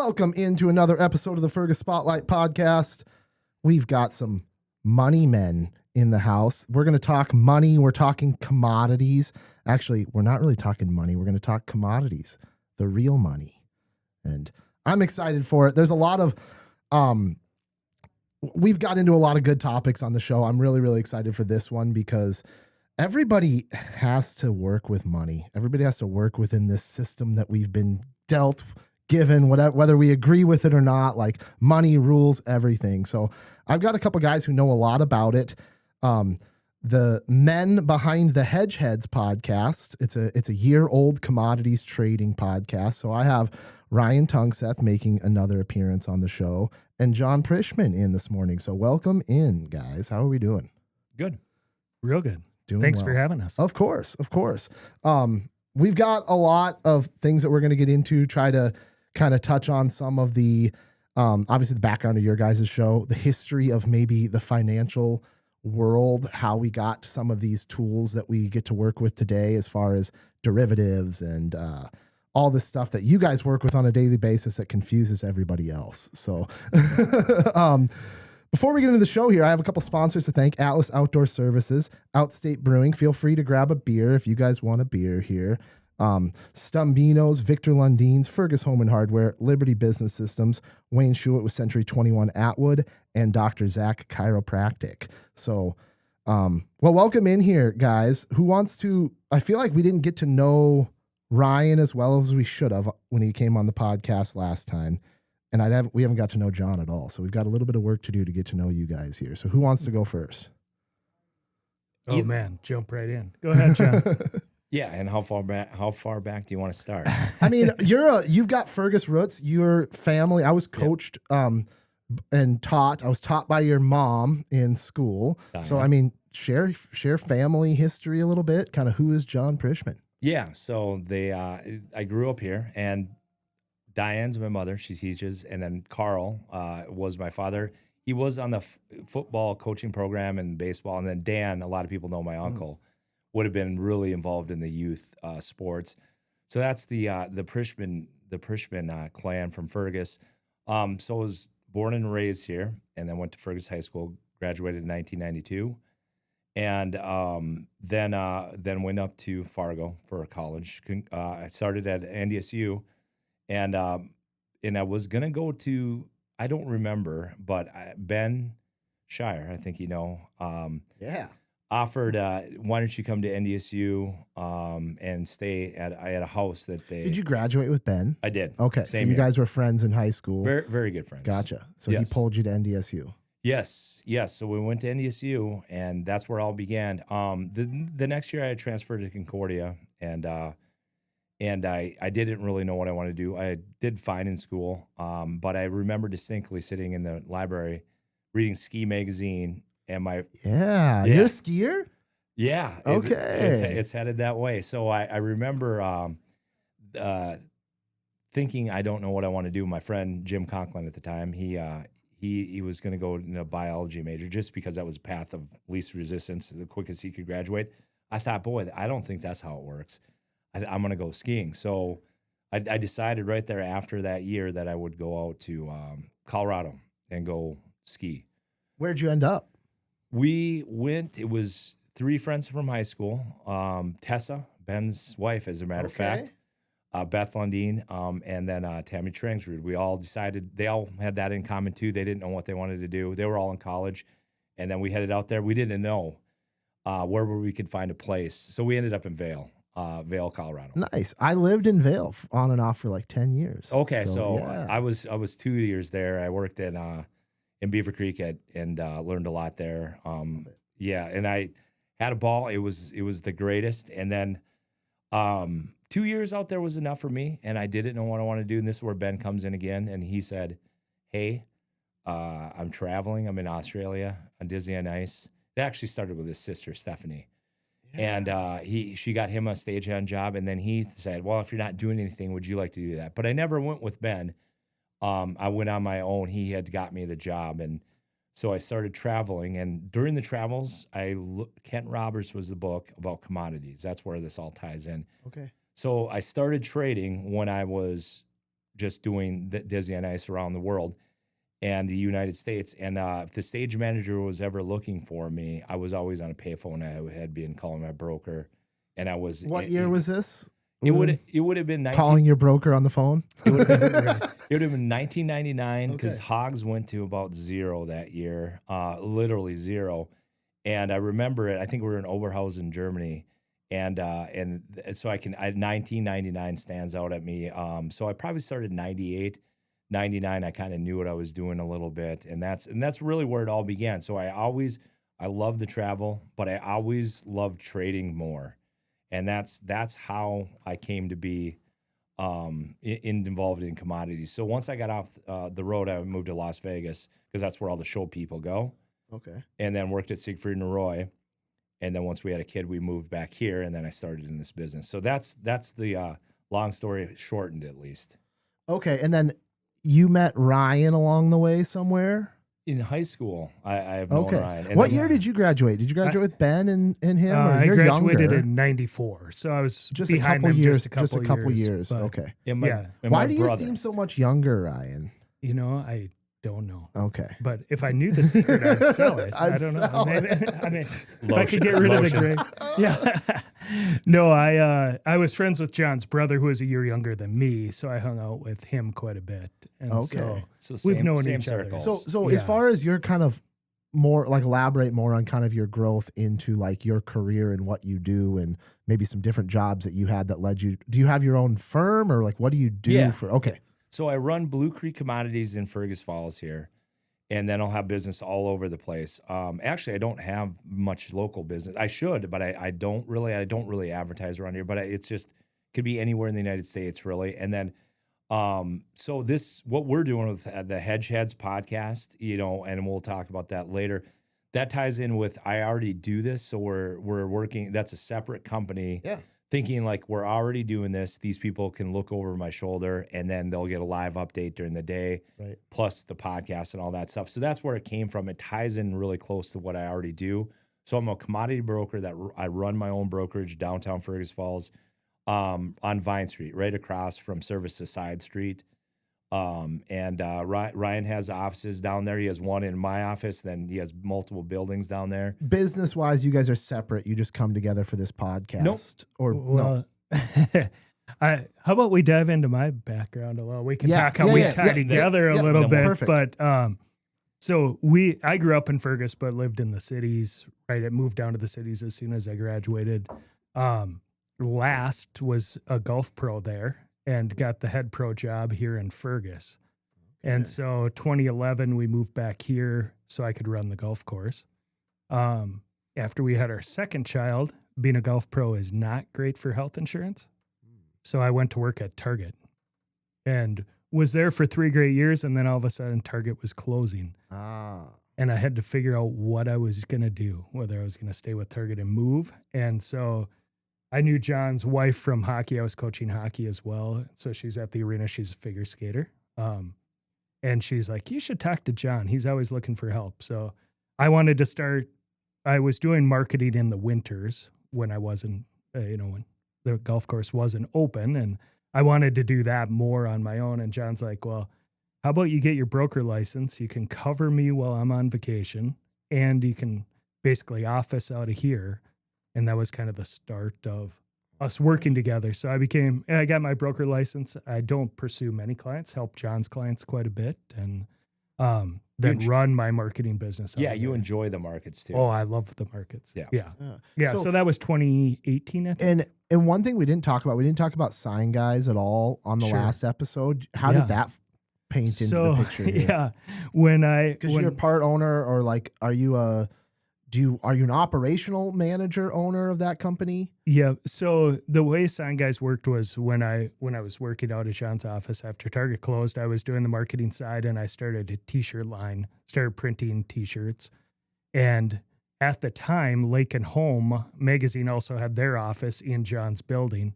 Welcome into another episode of the Fergus Spotlight Podcast. We've got some money men in the house. We're going to talk money. We're talking commodities. Actually, we're not really talking money. We're going to talk commodities, the real money. And I'm excited for it. There's a lot of, we've got into a lot of good topics on the show. I'm really, really excited for this one because everybody has to work with money. Everybody has to work within this system that we've been dealt, given, whether we agree with it or not. Like, money rules everything. So I've got a couple guys who know a lot about it. The men behind the Hedge Heads podcast. It's a year-old commodities trading podcast. So I have Ryan Tungseth making another appearance on the show, and Jon Prischmann in this morning. So welcome in, guys. How are we doing? Good. Real good. Thanks for having us. Of course. We've got a lot of things that we're going to get into, try to kind of touch on some of the, obviously the background of your guys' show, the history of maybe the financial world, how we got some of these tools that we get to work with today as far as derivatives and all this stuff that you guys work with on a daily basis that confuses everybody else. So before we get into the show here, I have a couple sponsors to thank. Atlas Outdoor Services, Outstate Brewing. Feel free to grab a beer if you guys want a beer here. Stumbeano's, Victor Lundeen's, Fergus Home and Hardware, Liberty Business Systems, Wayne Schuett with Century 21 Atwood, and Dr. Zack Chiropractic. So, welcome in here, guys. Who wants to? I feel like we didn't get to know Ryan as well as we should have when he came on the podcast last time. And we haven't got to know Jon at all. So we've got a little bit of work to do to get to know you guys here. So who wants to go first? Oh, man. Jump right in. Go ahead, Jon. Yeah, and how far back do you want to start? I mean, you've got Fergus roots. Your family. I was coached and taught. I was taught by your mom in school. So I mean, share family history a little bit. Kind of who is Jon Prischmann? Yeah, so I grew up here, and Diane's my mother. She teaches, and then Carl was my father. He was on the football coaching program and baseball, and then Dan, a lot of people know my uncle, would have been really involved in the youth sports. So that's the Prischmann clan from Fergus. So I was born and raised here, and then went to Fergus High School, graduated in 1992, and then went up to Fargo for college. I started at NDSU, and I was gonna go to, I don't remember, but Ben Shire, I think offered, why don't you come to NDSU and stay at a house that they... Did you graduate with Ben? I did. Okay, so you guys were friends in high school. Very, very good friends. Gotcha. So he pulled you to NDSU. Yes. So we went to NDSU, and that's where it all began. The next year I transferred to Concordia, and I didn't really know what I wanted to do. I did fine in school, but I remember distinctly sitting in the library reading Ski Magazine. And you're a skier? Yeah. Okay. It's headed that way. So I remember thinking, I don't know what I want to do. My friend Jim Conklin at the time, he was going to go in a biology major just because that was the path of least resistance, the quickest he could graduate. I thought, boy, I don't think that's how it works. I'm going to go skiing. So I decided right there after that year that I would go out to Colorado and go ski. Where'd you end up? We went, it was 3 friends from high school, Tessa, Ben's wife, as a matter of fact, Beth Lundeen, and then Tammy Trengsrud. We all decided, they all had that in common too. They didn't know what they wanted to do. They were all in college, and then we headed out there. We didn't know where we could find a place. So we ended up in Vail, Colorado. Nice. I lived in Vail on and off for like 10 years. Okay, so I was 2 years there. I worked in Beaver Creek and learned a lot there. And I had a ball. It was the greatest. And then 2 years out there was enough for me, and I didn't know what I wanted to do. And this is where Ben comes in again, and he said, hey, I'm traveling. I'm in Australia on Disney on Ice. It actually started with his sister, Stephanie. Yeah. And she got him a stagehand job, and then he said, well, if you're not doing anything, would you like to do that? But I never went with Ben. I went on my own. He had got me the job, and so I started traveling. And during the travels, Kent Roberts was the book about commodities. That's where this all ties in. Okay. So I started trading when I was just doing the Disney on Ice around the world and the United States. And if the stage manager was ever looking for me, I was always on a payphone. I had been calling my broker, and I was. What year was this? It would have been calling your broker on the phone. It would have been 1999 because hogs went to about zero that year, literally zero. And I remember it. I think we were in Oberhausen, Germany, and so 1999 stands out at me. So I probably started 98, 99. I kind of knew what I was doing a little bit, and that's really where it all began. So I love the travel, but I always loved trading more. And that's how I came to be involved in commodities. So once I got off the road, I moved to Las Vegas because that's where all the show people go. Okay. And then worked at Siegfried and Roy. And then once we had a kid, we moved back here, and then I started in this business. So that's the long story shortened, at least. Okay. And then you met Ryan along the way somewhere? In high school, I have known Ryan. And what year did you graduate? Did you graduate with Ben and him? Or I you're graduated younger? in '94, so I was just behind a couple them years. Just a couple years. Okay. And Why do you seem so much younger, Ryan? I don't know. Okay. But if I knew the secret, I'd sell it. I don't know. Maybe, if I could get rid of the gray. Yeah. No, I was friends with John's brother, who was a year younger than me, so I hung out with him quite a bit. And so we've known each other. So as far as your kind of more like elaborate more on kind of your growth into like your career and what you do and maybe some different jobs that you had that led you. Do you have your own firm or like what do you do for? Okay. So I run Blue Creek Commodities in Fergus Falls here, and then I'll have business all over the place. Actually, I don't have much local business. I should, but I don't really advertise around here. But it's just could be anywhere in the United States, really. And then, so what we're doing with the Hedge Heads podcast, and we'll talk about that later. That ties in with I already do this, so we're working. That's a separate company. Yeah. Thinking like we're already doing this, these people can look over my shoulder and then they'll get a live update during the day, right? Plus the podcast and all that stuff. So that's where it came from. It ties in really close to what I already do. So I'm a commodity broker that I run my own brokerage downtown Fergus Falls on Vine Street, right across from Service to Side Street. Ryan has offices down there. He has one in my office. Then he has multiple buildings down there. Business wise, you guys are separate. You just come together for this podcast. No. How about we dive into my background a little? We can talk how we tie together a little bit. Perfect. But so I grew up in Fergus, but lived in the cities. Right, I moved down to the cities as soon as I graduated. Last was a golf pro there. And got the head pro job here in Fergus. Okay. And so 2011, we moved back here so I could run the golf course. After we had our second child, being a golf pro is not great for health insurance. So I went to work at Target and was there for 3 great years. And then all of a sudden Target was closing. And I had to figure out what I was going to do, whether I was going to stay with Target and move. And so I knew John's wife from hockey. I was coaching hockey as well. So she's at the arena. She's a figure skater. And she's like, you should talk to John. He's always looking for help. So I wanted to start. I was doing marketing in the winters when I wasn't, when the golf course wasn't open. And I wanted to do that more on my own. And John's like, well, how about you get your broker license? You can cover me while I'm on vacation and you can basically office out of here. And that was kind of the start of us working together. So I got my broker license. I don't pursue many clients, help John's clients quite a bit, and then run my marketing business. Yeah, you enjoy the markets too. Oh, I love the markets. Yeah. So that was 2018, I think. And one thing we didn't talk about sign guys at all on the last episode. How did that paint into the picture here? Yeah, because you're a part owner, or like, are you an operational manager owner of that company? Yeah. So the way Sign Guys worked was when I was working out at John's office after Target closed, I was doing the marketing side and I started a t-shirt line, started printing t-shirts. And at the time, Lake and Home magazine also had their office in John's building.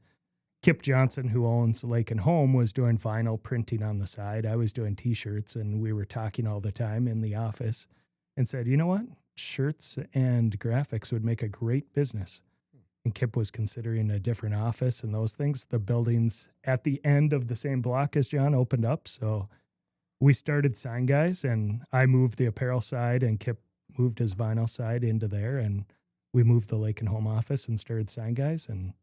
Kip Johnson, who owns Lake and Home, was doing vinyl printing on the side. I was doing t-shirts, and we were talking all the time in the office and said, you know what? Shirts and graphics would make a great business. and Kip was considering a different office and those things, the buildings at the end of the same block as Jon opened up. So we started Sign Guys, and I moved the apparel side and Kip moved his vinyl side into there, and we moved the Lake and Home office and started Sign Guys, and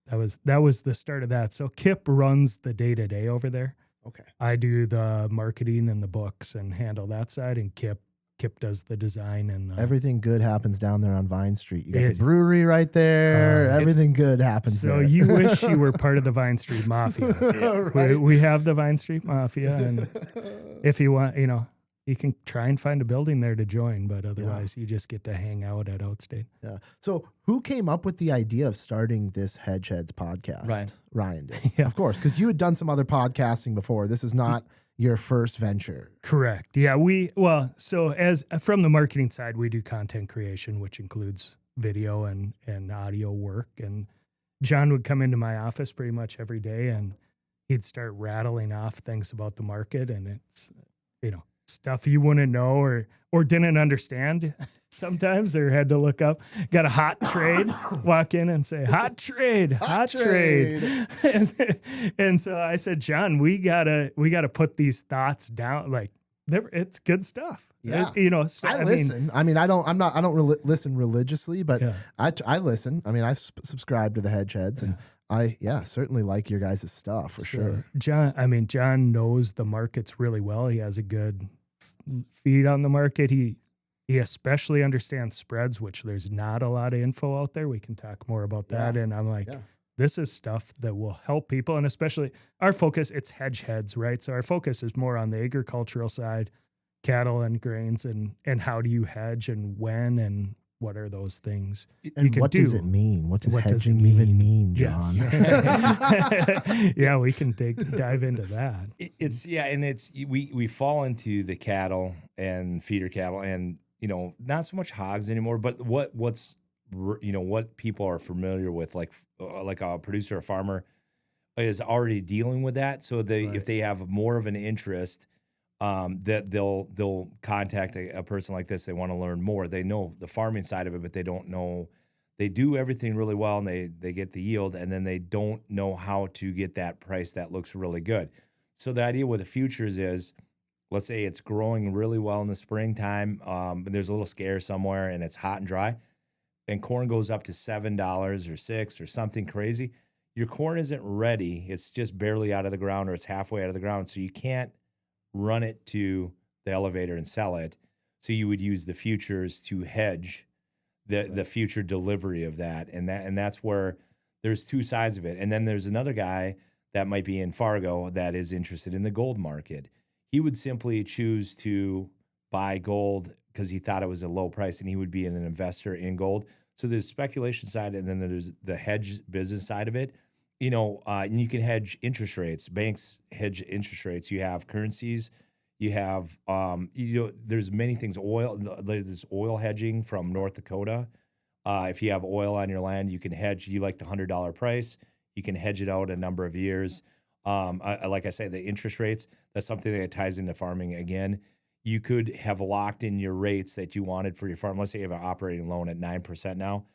that was the start of that. So Kip runs the day-to-day over there. Okay. I do the marketing and the books and handle that side, and Kip does the design and everything good happens down there on Vine Street. You got the brewery right there. Everything good happens so there. You wish you were part of the Vine Street Mafia. Right. We have the Vine Street Mafia, and if you want, you can try and find a building there to join, but otherwise you just get to hang out at Outstate. Yeah. So who came up with the idea of starting this Hedge Heads podcast? Ryan did. Yeah. Of course, because you had done some other podcasting before. This is not your first venture. Correct. Yeah. So as from the marketing side, we do content creation, which includes video and audio work. And Jon would come into my office pretty much every day, and he'd start rattling off things about the market, and it's, stuff you wouldn't know or didn't understand sometimes, or had to look up. Got a hot trade, walk in and say, hot trade. And so I said, Jon, we gotta put these thoughts down. Like, it's good stuff. Yeah. I listen. I don't listen religiously, but yeah. I listen. I mean, I subscribe to the Hedge Heads, and I certainly like your guys' stuff for sure. Jon knows the markets really well. He has a good feed on the market. He especially understands spreads, which there's not a lot of info out there. We can talk more about that. And I'm like, this is stuff that will help people. And especially our focus, it's Hedge Heads, right? So our focus is more on the agricultural side, cattle and grains, and how do you hedge and when and what are those things? And what does it mean? What does hedging even mean, Jon? Yes. Yeah, we can dive into that. We fall into the cattle and feeder cattle, and not so much hogs anymore. But what people are familiar with, like a producer, a farmer, is already dealing with that. So if they have more of an interest, that they'll contact a person like this. They want to learn more. They know the farming side of it, but they don't know. They do everything really well, and they get the yield, and then they don't know how to get that price that looks really good. So the idea with the futures is, let's say it's growing really well in the springtime, and there's a little scare somewhere, and it's hot and dry, and corn goes up to $7 or $6 or something crazy. Your corn isn't ready. It's just barely out of the ground, or it's halfway out of the ground, so you can't run it to the elevator and sell it. So you would use the futures to hedge the future delivery of that. And that's where there's two sides of it. And then there's another guy that might be in Fargo that is interested in the gold market. He would simply choose to buy gold because he thought it was a low price, and he would be an investor in gold. So there's speculation side, and then there's the hedge business side of it. And you can hedge interest rates. Banks hedge interest rates. You have currencies. You have, there's many things. There's oil hedging from North Dakota. If you have oil on your land, you can hedge. You like the $100 price. You can hedge it out a number of years. Like I say, the interest rates, that's something that ties into farming again. You could have locked in your rates that you wanted for your farm. Let's say you have an operating loan at 9% now.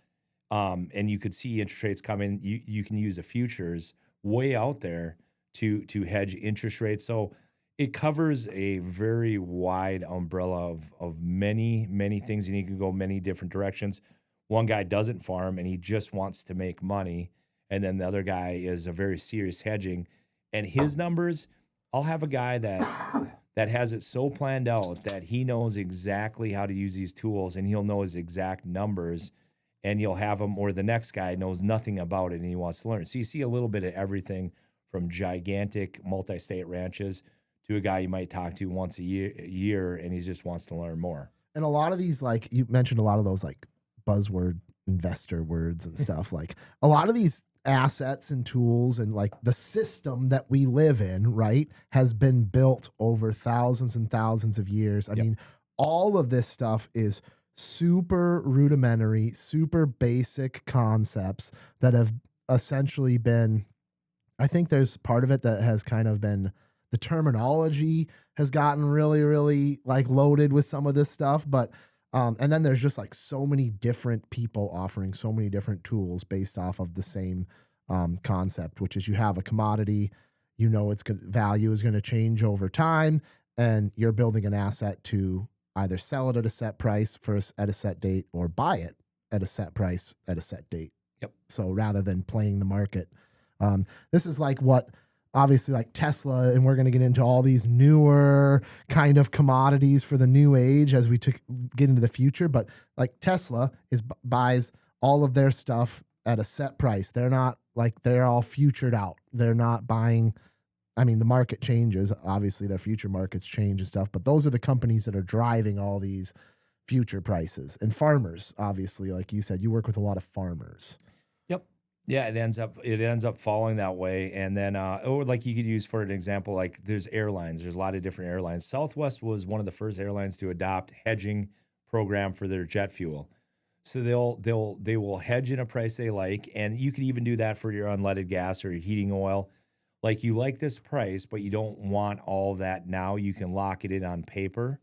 And you could see interest rates come in. You can use the futures way out there to hedge interest rates. So it covers a very wide umbrella of many, many things, and you can go many different directions. One guy doesn't farm, and he just wants to make money. And then the other guy is a very serious hedging. And his numbers, I'll have a guy that has it so planned out that he knows exactly how to use these tools, and he'll know his exact numbers. And you'll have him, or the next guy knows nothing about it and he wants to learn. So you see a little bit of everything from gigantic multi-state ranches to a guy you might talk to once a year and he just wants to learn more. And a lot of these, like you mentioned, a lot of those like buzzword investor words and stuff, like a lot of these assets and tools and like the system that we live in, right, has been built over thousands and thousands of years. I mean, all of this stuff is super rudimentary, super basic concepts that have essentially been, I think there's part of it that has kind of been, the terminology has gotten really, really like loaded with some of this stuff. But And then there's just like so many different people offering so many different tools based off of the same concept, which is you have a commodity, you know, its value is going to change over time, and you're building an asset to either sell it at a set price at a set date or buy it at a set price at a set date. Yep. So rather than playing the market, this is like what obviously like Tesla, and we're going to get into all these newer kind of commodities for the new age as we get into the future. But like Tesla buys all of their stuff at a set price. They're not like, they're all futured out. They're not buying. I mean, the market changes. Obviously, their future markets change and stuff, but those are the companies that are driving all these future prices. And farmers, obviously, like you said, you work with a lot of farmers. Yep. Yeah, it ends up falling that way. And then, or like you could use for an example, like there's airlines. There's a lot of different airlines. Southwest was one of the first airlines to adopt hedging program for their jet fuel. So they will hedge in a price they like, and you could even do that for your unleaded gas or your heating oil. Like you like this price, but you don't want all that now. You can lock it in on paper.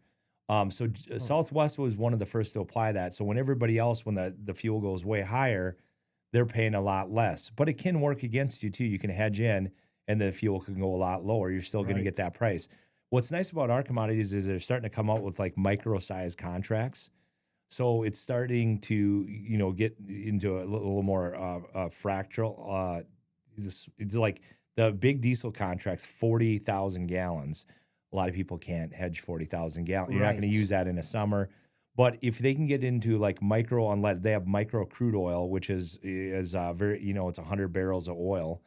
Southwest was one of the first to apply that. So when everybody else, when the fuel goes way higher, they're paying a lot less. But it can work against you too. You can hedge in, and the fuel can go a lot lower. You're still going to get that price. What's nice about our commodities is they're starting to come out with like micro-sized contracts. So it's starting to, get into a little more fractal. It's like the big diesel contracts, 40,000 gallons. A lot of people can't hedge 40,000 gallons. You're not going to use that in the summer. But if they can get into like micro unleaded, they have micro crude oil, which is very, it's 100 barrels of oil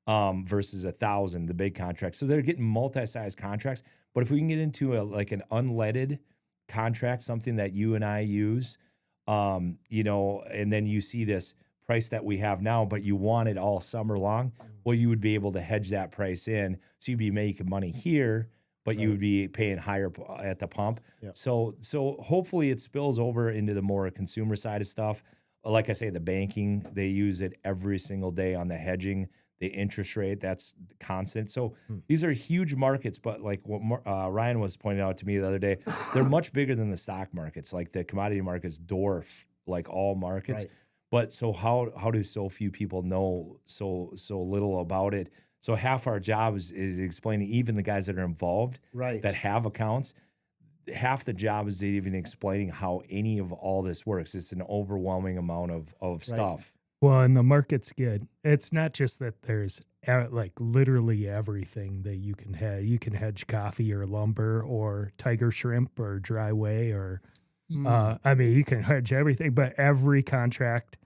versus 1,000, the big contract. So they're getting multi-sized contracts. But if we can get into an unleaded contract, something that you and I use, and then you see this price that we have now, but you want it all summer long, well, you would be able to hedge that price in. So you'd be making money here, but you would be paying higher at the pump. Yep. So hopefully it spills over into the more consumer side of stuff. Like I say, the banking, they use it every single day on the hedging, the interest rate, that's constant. So these are huge markets, but like what Ryan was pointing out to me the other day, they're much bigger than the stock markets. Like the commodity markets dwarf like all markets. Right. But so how do so few people know so little about it? So half our job is explaining, even the guys that are involved, that have accounts, half the job is even explaining how any of all this works. It's an overwhelming amount of stuff. Well, and the market's good. It's not just that there's like literally everything that you can hedge. You can hedge coffee or lumber or tiger shrimp or dry whey or, you can hedge everything, but every contract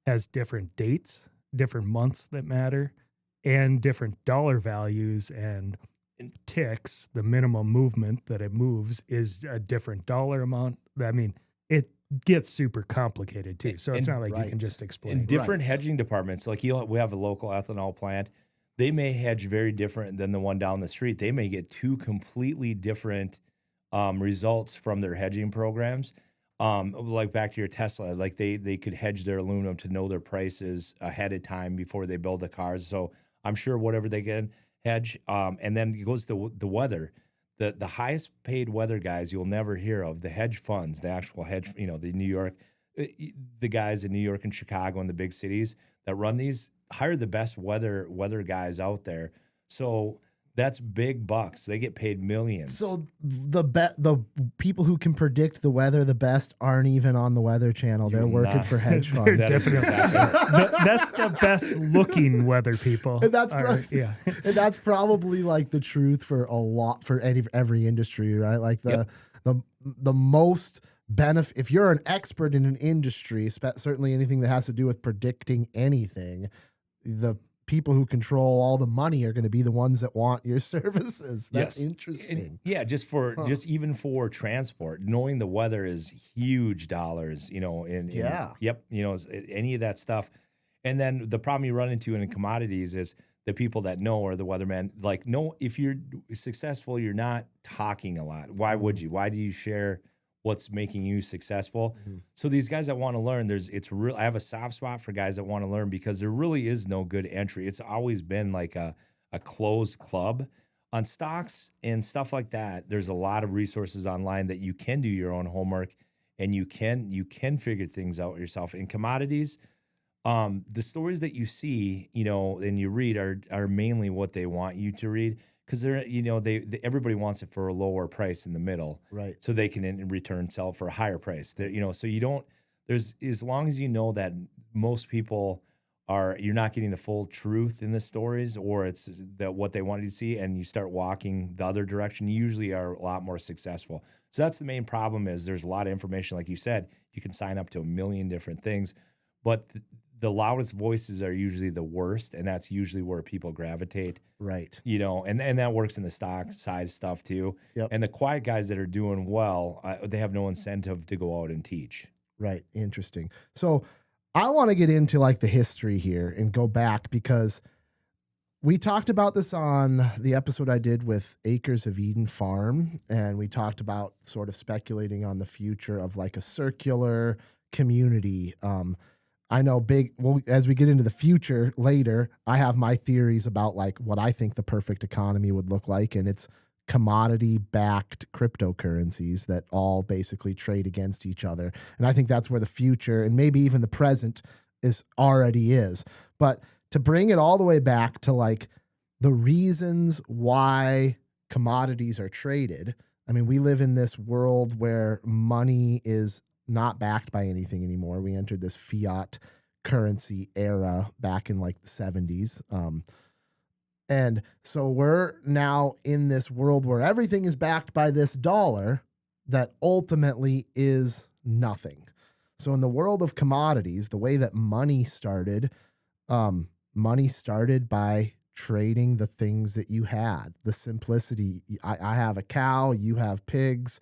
has different dates, different months that matter, and different dollar values and ticks. The minimum movement that it moves is a different dollar amount. I mean, it gets super complicated too. So it's not like you can just explain. In different hedging departments, like we have a local ethanol plant, they may hedge very different than the one down the street. They may get two completely different results from their hedging programs. Like back to your Tesla, like they could hedge their aluminum to know their prices ahead of time before they build the cars. So I'm sure whatever they can hedge. And then it goes to the weather. The highest paid weather guys you'll never hear of, the hedge funds, the actual hedge, the New York, the guys in New York and Chicago and the big cities that run these, hire the best weather guys out there. So that's big bucks. They get paid millions. So the people who can predict the weather the best aren't even on the Weather Channel. They're working for hedge funds. That's the best looking weather people. And that's probably like the truth for every industry, right? Like the most benefit, if you're an expert in an industry, certainly anything that has to do with predicting anything, the people who control all the money are going to be the ones that want your services. That's interesting. And, just even for transport, knowing the weather is huge dollars, any of that stuff. And then the problem you run into in commodities is the people that know are the weathermen. Like, no, if you're successful, you're not talking a lot. Why would you? Why do you share what's making you successful? So these guys that want to learn, I have a soft spot for guys that want to learn because there really is no good entry. It's always been like a closed club. On stocks and stuff like that, there's a lot of resources online that you can do your own homework and you can figure things out yourself. In commodities, the stories that you see, and you read are mainly what they want you to read, because they're, everybody wants it for a lower price in the middle, Right. so they can in return sell for a higher price. So you don't. There's, as long as you know that most people you're not getting the full truth in the stories, or it's that what they wanted to see, and you start walking the other direction, you usually are a lot more successful. So that's the main problem, is there's a lot of information. Like you said, you can sign up to a million different things, but the loudest voices are usually the worst, and that's usually where people gravitate. Right. And that works in the stock size stuff too. Yep. And the quiet guys that are doing well, they have no incentive to go out and teach. Right. Interesting. So I want to get into like the history here and go back, because we talked about this on the episode I did with Acres of Eden Farm. And we talked about sort of speculating on the future of like a circular community. I know as we get into the future later, I have my theories about like what I think the perfect economy would look like. And it's commodity-backed cryptocurrencies that all basically trade against each other. And I think that's where the future, and maybe even the present, already is. But to bring it all the way back to like the reasons why commodities are traded, I mean, we live in this world where money is not backed by anything anymore. We entered this fiat currency era back in like the 70s. And so we're now in this world where everything is backed by this dollar that ultimately is nothing. So in the world of commodities, the way that money started by trading the things that you had, the simplicity. I have a cow, you have pigs.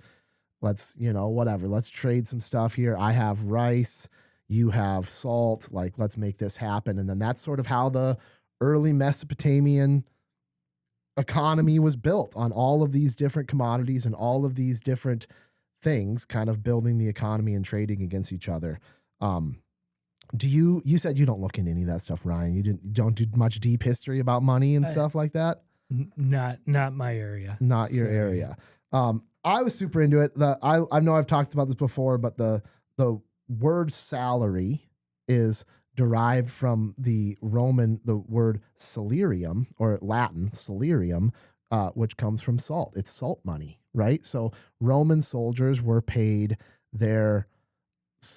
Let's, whatever, let's trade some stuff here. I have rice, you have salt. Like, let's make this happen. And then that's sort of how the early Mesopotamian economy was built, on all of these different commodities and all of these different things kind of building the economy and trading against each other. You said you don't look into any of that stuff, Ryan. You don't do much deep history about money and stuff like that? Not my area. Not your area. I was super into it. I know I've talked about this before, but the word salary is derived from the word salarium, or Latin salarium, which comes from salt. It's salt money, right? So Roman soldiers were paid their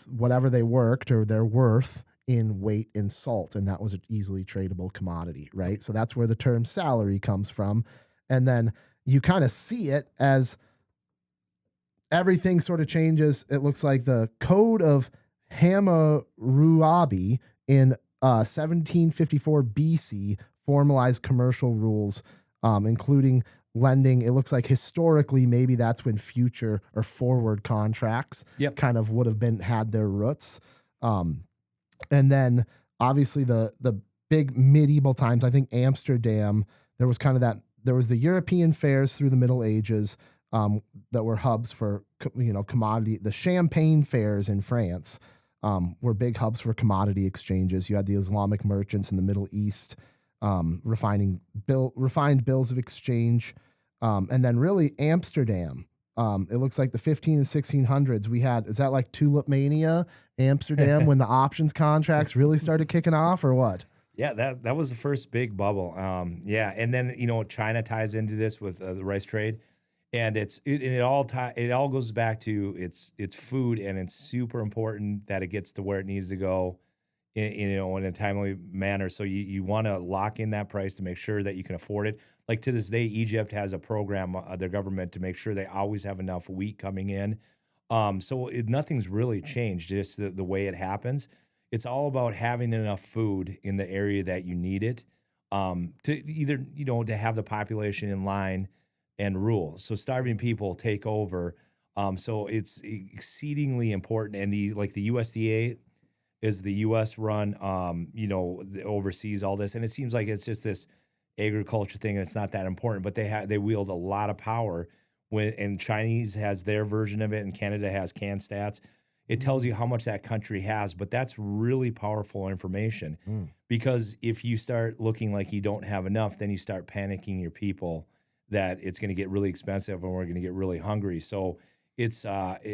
whatever they worked, or their worth, in weight in salt, and that was an easily tradable commodity, right? So that's where the term salary comes from. And then you kind of see it as everything sort of changes. It looks like the Code of Hammurabi in 1754 BC formalized commercial rules, including lending. It looks like historically maybe that's when future or forward contracts kind of would have had their roots. And then obviously the big medieval times, I think Amsterdam, there was the European fairs through the Middle Ages, that were hubs for, commodity. The Champagne fairs in France were big hubs for commodity exchanges. You had the Islamic merchants in the Middle East, refined bills of exchange. And then really Amsterdam. It looks like the 15 and 1600s is that like Tulip Mania, Amsterdam, when the options contracts really started kicking off, or what? Yeah, that was the first big bubble. And then China ties into this with the rice trade, and it all goes back to it's food, and it's super important that it gets to where it needs to go, in a timely manner. So you want to lock in that price to make sure that you can afford it. Like to this day, Egypt has a program, their government, to make sure they always have enough wheat coming in. So nothing's really changed, just the way it happens. It's all about having enough food in the area that you need it, to either, to have the population in line and rule. So starving people take over. So it's exceedingly important. And the USDA is the U.S. run, oversees all this. And it seems like it's just this agriculture thing, and it's not that important, but they wield a lot of power and Chinese has their version of it, and Canada has CanStats. It tells you how much that country has, but that's really powerful information, because if you start looking like you don't have enough, then you start panicking your people that it's going to get really expensive and we're going to get really hungry. So It's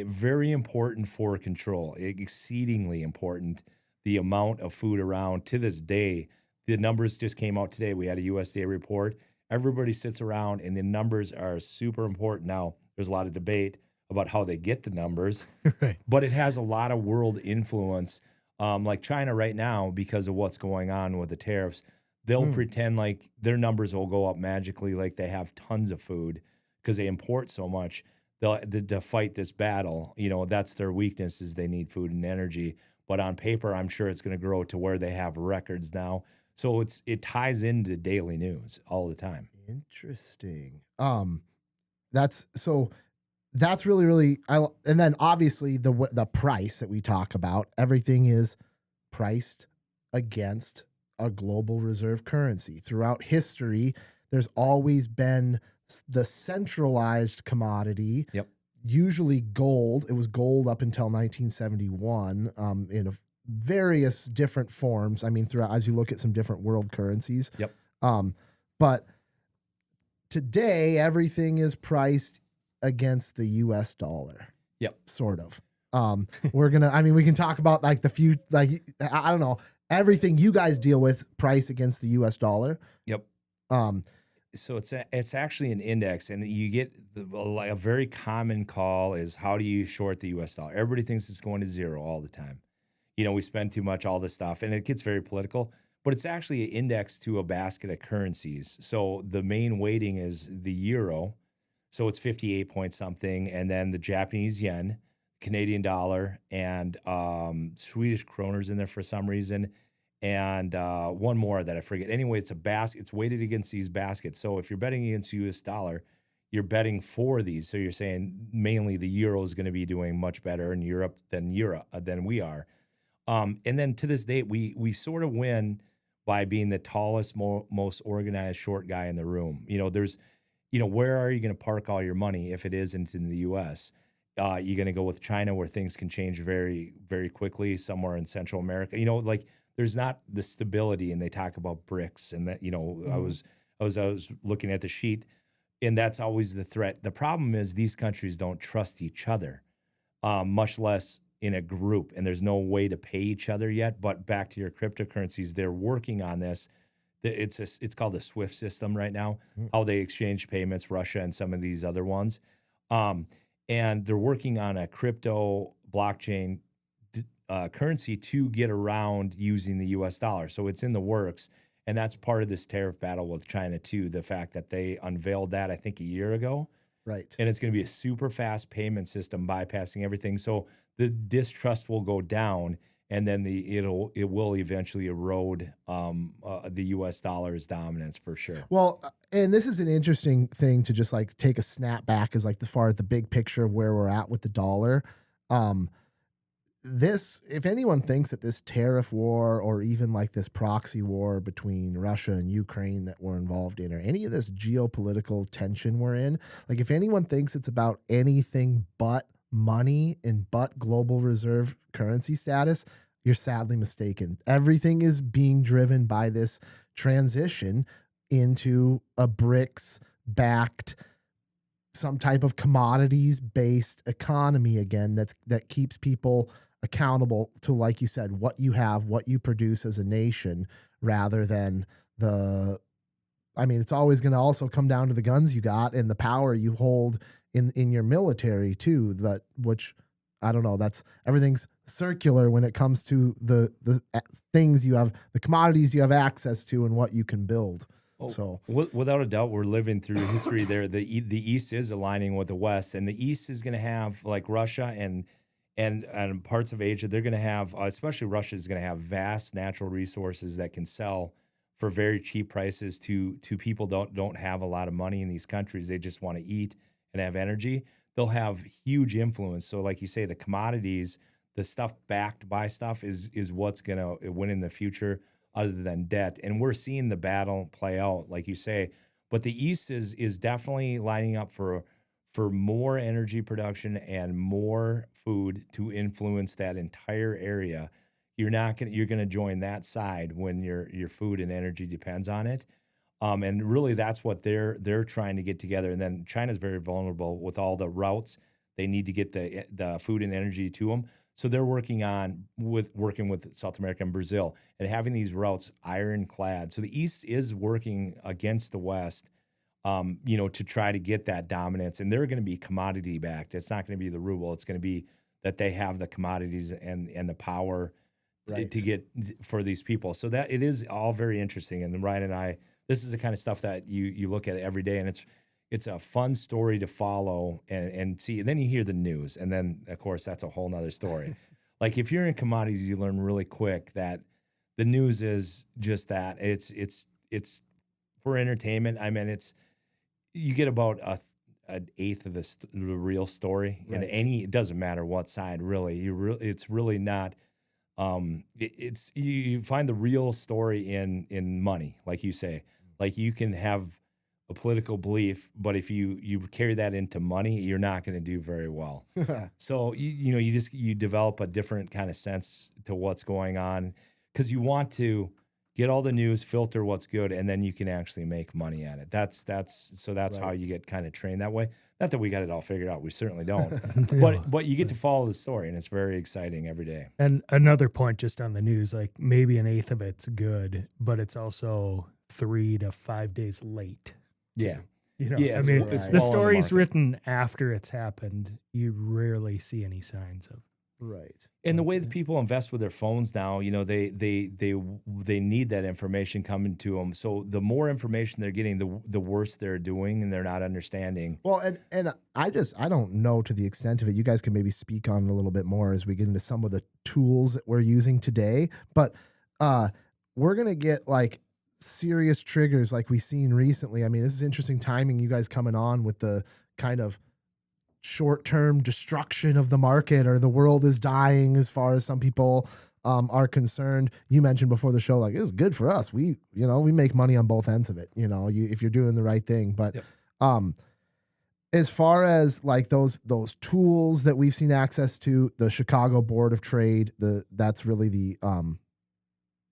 very important for control, exceedingly important. The amount of food around to this day, the numbers just came out today. We had a USDA report. Everybody sits around and the numbers are super important. Now, there's a lot of debate about how they get the numbers, Right. but it has a lot of world influence. Like China right now, because of what's going on with the tariffs, they'll pretend like their numbers will go up magically, like they have tons of food because they import so much. To fight this battle, that's their weakness, is they need food and energy. But on paper, I'm sure it's going to grow to where they have records now. So it ties into daily news all the time. Interesting. That's really, really, and then obviously the price that we talk about, everything is priced against a global reserve currency. Throughout history, there's always been the centralized commodity. Yep. Usually gold. It was gold up until 1971 in various different forms. I mean, throughout, as you look at some different world currencies. Yep. But today, everything is priced against the US dollar. Yep. Sort of. We can talk about like I don't know, everything you guys deal with price against the US dollar. Yep. So it's actually an index, and you get a very common call is, how do you short the US dollar? Everybody thinks it's going to zero all the time. We spend too much, all this stuff, and it gets very political, but it's actually an index to a basket of currencies. So the main weighting is the euro. So it's 58 point something, and then the Japanese yen, Canadian dollar, and Swedish kroners in there for some reason, and one more that I forget. Anyway, it's a basket. It's weighted against these baskets. So if you're betting against US dollar, you're betting for these. So you're saying mainly the euro is going to be doing much better in Europe than we are. And then to this date, we sort of win by being the tallest, most organized short guy in the room. There's, where are you going to park all your money if it isn't in the U.S.? You're going to go with China, where things can change very, very quickly. Somewhere in Central America, there's not the stability. And they talk about BRICS, and that I was looking at the sheet, and that's always the threat. The problem is these countries don't trust each other, much less in a group, and there's no way to pay each other yet. But back to your cryptocurrencies, they're working on this. It's called the SWIFT system right now, how they exchange payments, Russia and some of these other ones. And they're working on a crypto blockchain currency to get around using the US dollar. So it's in the works. And that's part of this tariff battle with China too. The fact that they unveiled that, I think, a year ago. Right. And it's going to be a super fast payment system, bypassing everything. So the distrust will go down, and then it will eventually erode the U.S. dollar's dominance for sure. Well, and this is an interesting thing to just like take a snap back as like the far as the big picture of where we're at with the dollar. If anyone thinks that this tariff war, or even like this proxy war between Russia and Ukraine that we're involved in, or any of this geopolitical tension we're in, like if anyone thinks it's about anything but money and but global reserve currency status, you're sadly mistaken. Everything is being driven by this transition into a BRICS backed, some type of commodities based economy again, that keeps people accountable to, like you said, what you have, what you produce as a nation, rather than it's always going to also come down to the guns you got and the power you hold in your military too, which I don't know, everything's circular when it comes to the things you have, the commodities you have access to, and what you can build. Oh, so without a doubt, we're living through history there. The East is aligning with the West, and the East is going to have, like Russia and parts of Asia, they're going to have, especially Russia is going to have vast natural resources that can sell for very cheap prices to people don't have a lot of money in these countries. They just want to eat and have energy. They'll have huge influence. So like you say, the commodities, the stuff backed by stuff is what's going to win in the future, other than debt. And we're seeing the battle play out, like you say. But the East is definitely lining up for more energy production and more food to influence that entire area. You're going to join that side when your food and energy depends on it. And really that's what they're trying to get together. And then China's very vulnerable with all the routes They need to get the food and energy to them. So they're working with South America and Brazil and having these routes ironclad. So the East is working against the West, to try to get that dominance. And they're going to be commodity backed. It's not going to be the ruble. It's going to be that they have the commodities and the power to get for these people. So that it is all very interesting. And Ryan and I, this is the kind of stuff that you look at every day, and it's a fun story to follow and see. And then you hear the news, and then of course that's a whole nother story. Like if you're in commodities, you learn really quick that the news is just that. It's for entertainment. I mean, you get about an eighth of the real story in any. It doesn't matter what side really. It's really not. You find the real story in money, like you say. Like you can have a political belief, but if you carry that into money, you're not going to do very well. So you develop a different kind of sense to what's going on because you want to get all the news, filter what's good, and then you can actually make money at it. That's how you get kind of trained that way. Not that we got it all figured out. We certainly don't. But you get to follow the story, and it's very exciting every day. And another point just on the news, like maybe an eighth of it's good, but it's also 3 to 5 days late. Yeah. It's the story's written after it's happened. You rarely see any signs of. Right. And the way that people invest with their phones now, they need that information coming to them. So the more information they're getting, the worse they're doing, and they're not understanding. Well, and I don't know to the extent of it. You guys can maybe speak on it a little bit more as we get into some of the tools that we're using today. But we're gonna get like serious triggers like we've seen recently. I mean, this is interesting timing. You guys coming on with the kind of short-term destruction of the market, or the world is dying as far as some people are concerned. You mentioned before the show, like, it's good for us. We make money on both ends of it, if you're doing the right thing. But as far as like those tools that we've seen access to, the Chicago Board of Trade, that's really the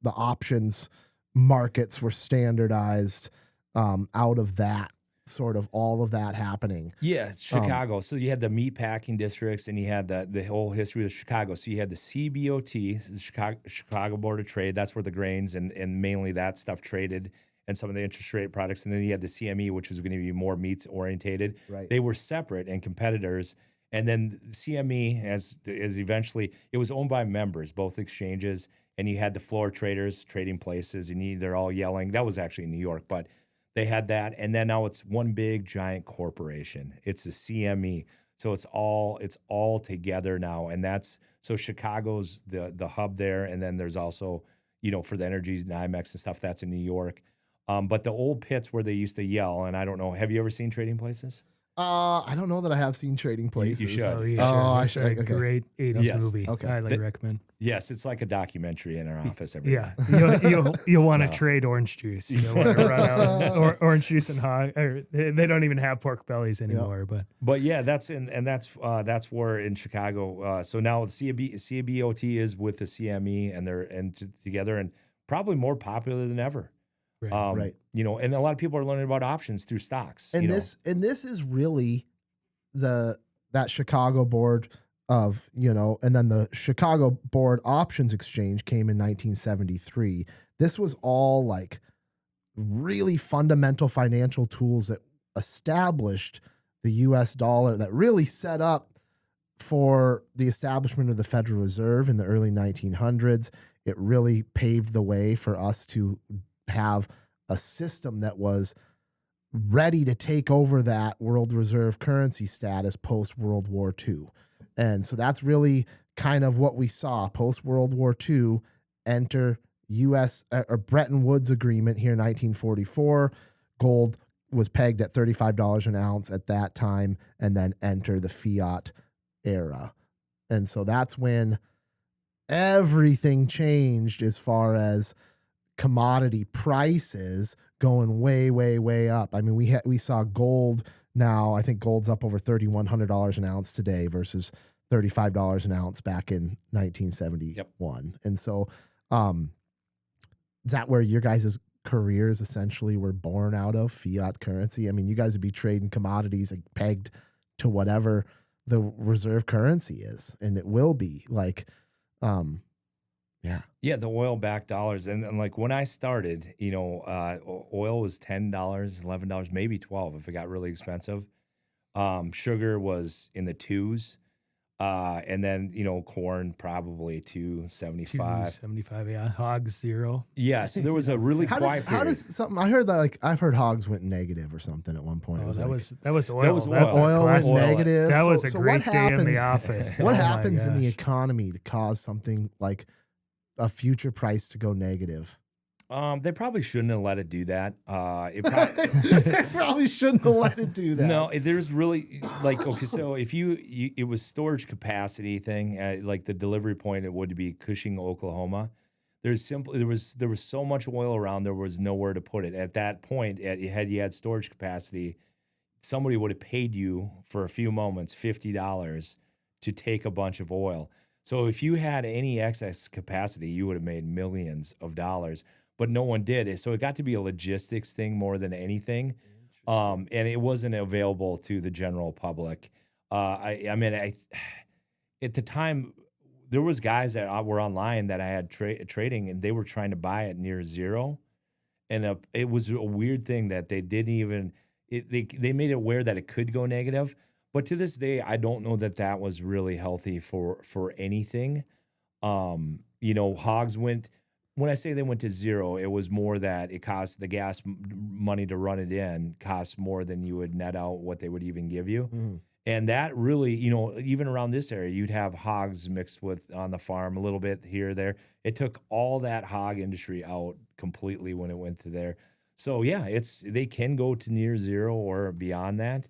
options markets were standardized out of that. Sort of all of that happening. Yeah, Chicago. So you had the meat packing districts, and you had the whole history of Chicago. So you had the CBOT, the Chicago Board of Trade. That's where the grains and mainly that stuff traded, and some of the interest rate products. And then you had the CME, which was going to be more meats orientated. Right. They were separate and competitors. And then CME, as eventually, it was owned by members, both exchanges. And you had the floor traders, trading places, and they're all yelling. That was actually in New York, but they had that, and then now it's one big giant corporation. It's the CME, so it's all together now, and so Chicago's the hub there, and then there's also for the energies, NYMEX and stuff, that's in New York. But the old pits where they used to yell, and I don't know, have you ever seen Trading Places? I don't know that I have seen Trading Places. You should. Oh, you should. I should. It's a great 80s movie. Okay. Highly recommend. Yes, it's like a documentary in our office every day. You'll want to trade orange juice. You'll want to run out orange juice and hog. They don't even have pork bellies anymore. But yeah, that's where in Chicago. So now CBOT is with the CME, and they're together, and probably more popular than ever. Right. And a lot of people are learning about options through stocks. And this is really that Chicago board of, and then the Chicago Board Options Exchange came in 1973. This was all like really fundamental financial tools that established the US dollar, that really set up for the establishment of the Federal Reserve in the early 1900s. It really paved the way for us to have a system that was ready to take over that world reserve currency status post World War II. And so that's really kind of what we saw post World War II, enter US or Bretton Woods agreement here in 1944. Gold was pegged at $35 an ounce at that time, and then enter the fiat era. And so that's when everything changed as far as commodity prices going way, way, way up. I mean, we saw gold now. I think gold's up over $3,100 an ounce today versus $35 an ounce back in 1971. Yep. And so, is that where your guys' careers essentially were born out of, fiat currency? I mean, you guys would be trading commodities like pegged to whatever the reserve currency is, and it will be like, yeah. Yeah, the oil-backed dollars. And like when I started, oil was $10, $11, maybe 12 if it got really expensive. Sugar was in the twos. And then, corn probably $2.75. $2.75, yeah. Hogs, $0. Yeah, so there was a really quiet How period. does something, I heard that, like, I've heard hogs went negative or something at one point. Oh, It was that like, was oil. That was That's a oil was classic. negative. That So- was a so great what day in the happens- office. what Oh my happens in the gosh. economy to cause something like a future price to go negative? They probably shouldn't have let it do that. They probably shouldn't have let it do that. No, there's really okay. So if it was storage capacity thing, like the delivery point, it would be Cushing, Oklahoma. There was so much oil around, there was nowhere to put it. At that point, you had storage capacity, somebody would have paid you for a few moments $50 to take a bunch of oil. So if you had any excess capacity, you would have made millions of dollars. But no one did it. So it got to be a logistics thing more than anything. And it wasn't available to the general public. I mean, at the time, there was guys that were online that I had trading, and they were trying to buy it near zero. And it was a weird thing that they didn't even, they made it aware that it could go negative. But to this day, I don't know that was really healthy for anything. Hogs went, when I say they went to zero, it was more that it cost the gas money to run it in cost more than you would net out what they would even give you. Mm. And that really, even around this area, you'd have hogs mixed with on the farm a little bit here or there. It took all that hog industry out completely when it went to there. So yeah, they can go to near zero or beyond that.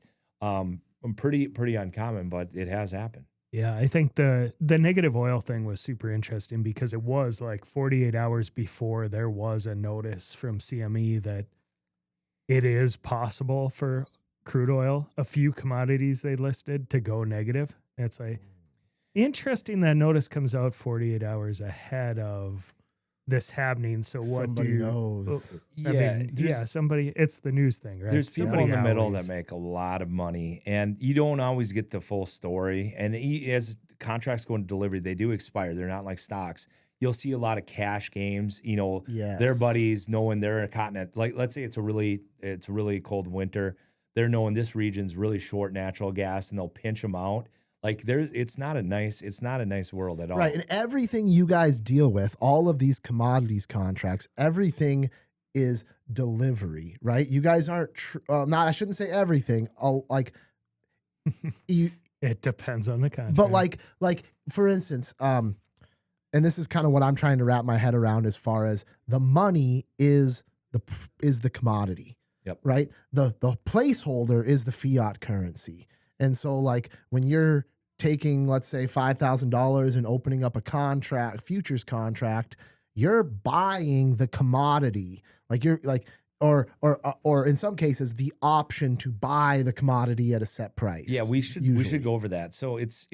Pretty uncommon, but it has happened. Yeah, I think the negative oil thing was super interesting because it was like 48 hours before there was a notice from CME that it is possible for crude oil, a few commodities they listed, to go negative. It's like interesting that notice comes out 48 hours ahead of this happening. So what Somebody knows. Somebody, it's the news thing, right? There's people Somebody in the middle always- that make a lot of money, and you don't always get the full story. And as contracts go into delivery, they do expire. They're not like stocks. You'll see a lot of cash games. Yes. Their buddies knowing they're in a continent. Like, let's say it's a really cold winter. They're knowing this region's really short natural gas, and they'll pinch them out. Like it's not a nice world at all. Right. And everything you guys deal with, all of these commodities contracts, everything is delivery, right? You guys aren't, I shouldn't say everything. It depends on the contract. But like for instance, and this is kind of what I'm trying to wrap my head around as far as the money is the commodity. Yep. Right. The placeholder is the fiat currency. And so like when you're taking, let's say, $5,000 and opening up a futures contract, you're buying the commodity. Like you're like, or in some cases, the option to buy the commodity at a set price. Yeah, we should usually. go over that. So it's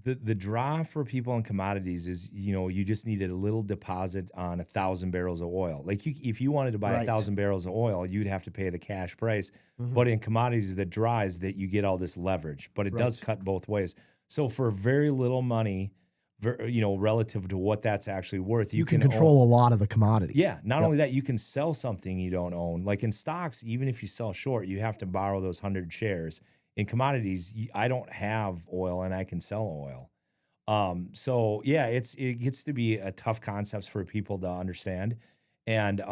the draw for people in commodities is, you just needed a little deposit on 1,000 barrels of oil. Like if you wanted to buy 1,000 barrels of oil, you'd have to pay the cash price. Mm-hmm. But in commodities, the draw is that you get all this leverage, but it does cut both ways. So for very little money, relative to what that's actually worth, You can control a lot of the commodity. Yeah. Not only that, you can sell something you don't own. Like in stocks, even if you sell short, you have to borrow those 100 shares. In commodities, I don't have oil and I can sell oil. So yeah, it gets to be a tough concept for people to understand. And,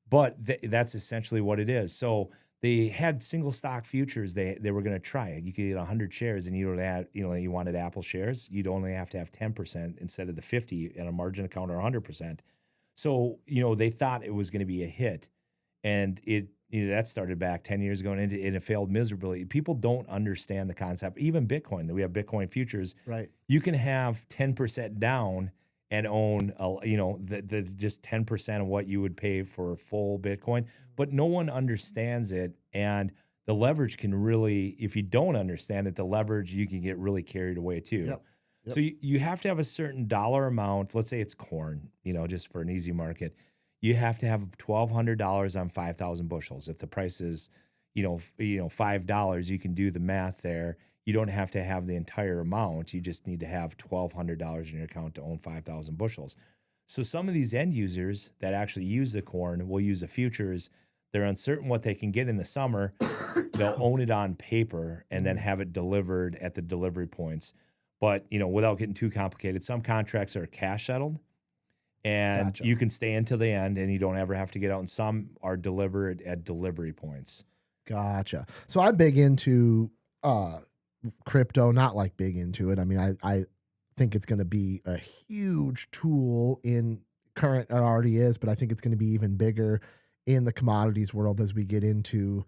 but that's essentially what it is. So they had single stock futures. They were going to try it. You could get 100 shares, and you wanted Apple shares. You'd only have to have 10% instead of the 50 in a margin account or 100%. So they thought it was going to be a hit, and that started back 10 years ago, and it failed miserably. People don't understand the concept. Even Bitcoin, that we have Bitcoin futures. Right. You can have 10% down and own, the just 10% of what you would pay for full Bitcoin. But no one understands it. And the leverage can really, if you don't understand it, the leverage, you can get really carried away too. Yep. So you have to have a certain dollar amount. Let's say it's corn, just for an easy market. You have to have $1,200 on 5,000 bushels. If the price is, $5, you can do the math there. you don't have to have the entire amount. You just need to have $1,200 in your account to own 5,000 bushels. So some of these end users that actually use the corn will use the futures. They're uncertain what they can get in the summer. They'll own it on paper and then have it delivered at the delivery points. But, without getting too complicated, some contracts are cash settled and Gotcha. you can stay until the end and you don't ever have to get out. And some are delivered at delivery points. Gotcha. So I'm big into crypto, not like big into it. I mean, I think it's going to be a huge tool in current, it already is, but I think it's going to be even bigger in the commodities world as we get into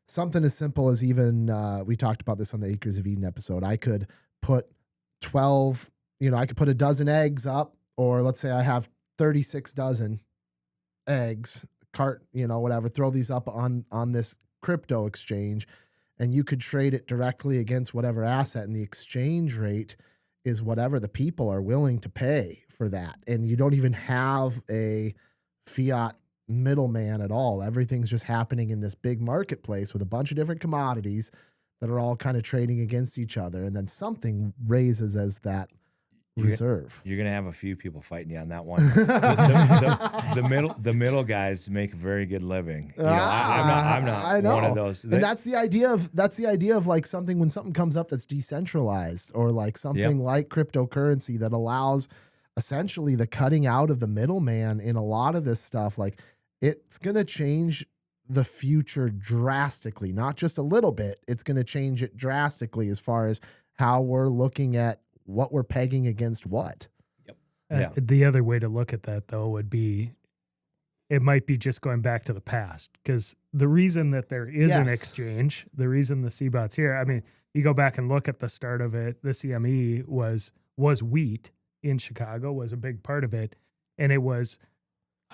something as simple as even, we talked about this on the Acres of Eden episode. I could put 12, I could put a dozen eggs up, or let's say I have 36 dozen eggs, whatever, throw these up on this crypto exchange, and you could trade it directly against whatever asset, and the exchange rate is whatever the people are willing to pay for that. And you don't even have a fiat middleman at all. Everything's just happening in this big marketplace with a bunch of different commodities that are all kind of trading against each other. And then something raises as that reserve. You're gonna have a few people fighting you on that one. the middle guys make a very good living. I'm not one of those. And that's the idea of like something, when something comes up that's decentralized, or like something like cryptocurrency that allows essentially the cutting out of the middleman in a lot of this stuff. Like, it's gonna change the future drastically, not just a little bit. It's gonna change it drastically as far as how we're looking at what we're pegging against what. The other way to look at that, though, would be it might be just going back to the past, because the reason that there is an exchange, the reason the CBOT's here, I mean, you go back and look at the start of it, the CME was wheat in Chicago, was a big part of it. And it was,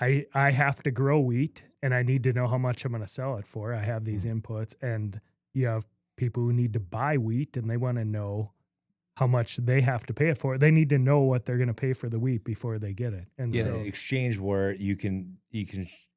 I have to grow wheat and I need to know how much I'm going to sell it for. I have these inputs, and you have people who need to buy wheat and they want to know how much they have to pay it for. They need to know what they're going to pay for the wheat before they get it. And so exchange where you can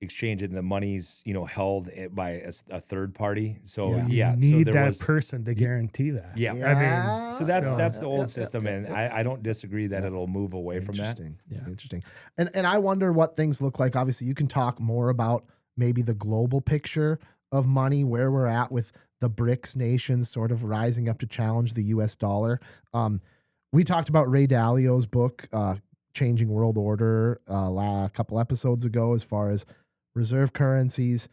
exchange it and the money's, held by a third party. So you need that person to guarantee that. Yeah. I mean, so that's the old system. And I don't disagree that it'll move away from that. Interesting. And I wonder what things look like. Obviously you can talk more about maybe the global picture of money, where we're at with the BRICS nations sort of rising up to challenge the US dollar. We talked about Ray Dalio's book, Changing World Order, a couple episodes ago, as far as reserve currencies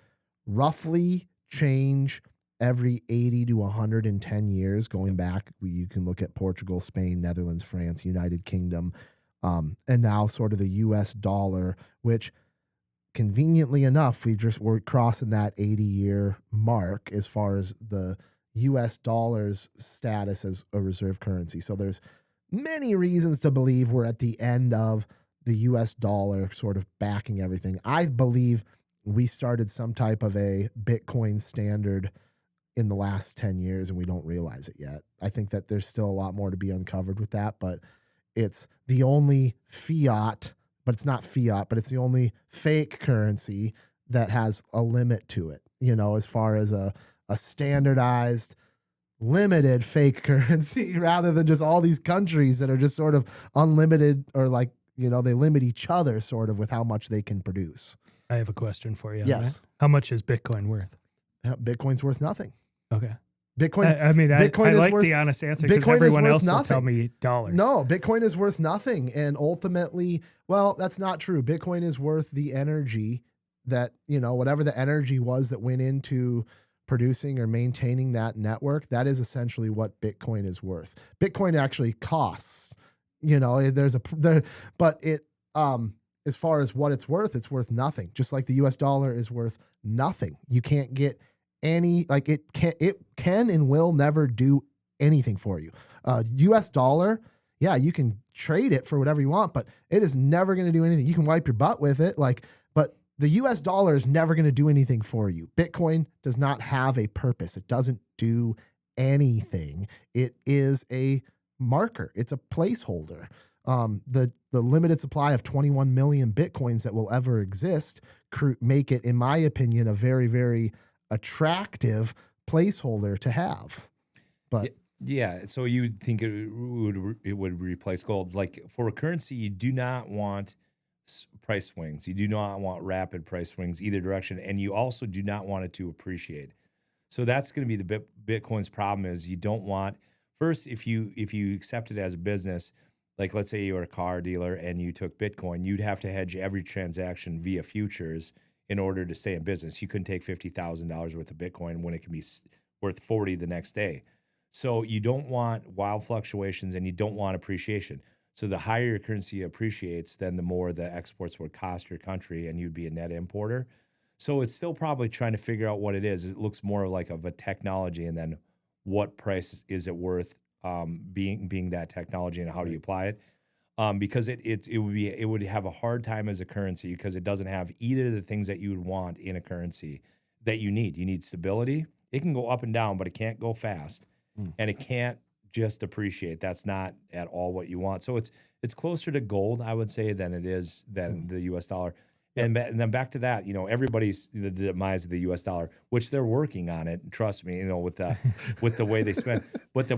roughly change every 80 to 110 years going back. You can look at Portugal, Spain, Netherlands, France, United Kingdom, and now sort of the US dollar, which conveniently enough, we're crossing that 80-year mark as far as the U.S. dollar's status as a reserve currency. So there's many reasons to believe we're at the end of the U.S. dollar sort of backing everything. I believe we started some type of a Bitcoin standard in the last 10 years, and we don't realize it yet. I think that there's still a lot more to be uncovered with that, but it's the only fiat, but it's not fiat, but it's the only fake currency that has a limit to it, as far as a standardized, limited fake currency, rather than just all these countries that are just sort of unlimited, or like, they limit each other sort of with how much they can produce. I have a question for you. Yes. Right? How much is Bitcoin worth? Bitcoin's worth nothing. Okay. Bitcoin. I like the honest answer, because everyone else will tell me dollars. No, Bitcoin is worth nothing. And ultimately, well, that's not true. Bitcoin is worth the energy that, whatever the energy was that went into producing or maintaining that network. That is essentially what Bitcoin is worth. Bitcoin actually costs, but it, as far as what it's worth nothing. Just like the US dollar is worth nothing. You can't get it can and will never do anything for you. US dollar, you can trade it for whatever you want, but it is never going to do anything. You can wipe your butt with it, but the US dollar is never going to do anything for you. Bitcoin does not have a purpose. It doesn't do anything. It is a marker. It's a placeholder. The limited supply of 21 million Bitcoins that will ever exist make it, in my opinion, a very, very attractive placeholder to have. But yeah, so you think it would replace gold? Like for a currency, you do not want price swings. You do not want rapid price swings either direction, and you also do not want it to appreciate. So that's going to be the Bitcoin's problem is you don't want first if you accept it as a business, like let's say you're a car dealer and you took Bitcoin, you'd have to hedge every transaction via futures in order to stay in business. You couldn't take $50,000 worth of Bitcoin when it can be worth 40 the next day. So you don't want wild fluctuations and you don't want appreciation. So the higher your currency appreciates, then the more the exports would cost your country and you'd be a net importer. So it's still probably trying to figure out what it is. It looks more like of a technology, and then what price is it worth being that technology, and how do you apply it? Because it would have a hard time as a currency because it doesn't have either of the things that you would want in a currency that you need. You need stability. It can go up and down, but it can't go fast, and it can't just appreciate. That's not at all what you want. So it's closer to gold, I would say, than it is than the U.S. dollar. And then back to that, everybody's the demise of the U.S. dollar, which they're working on it. Trust me, with the way they spend. But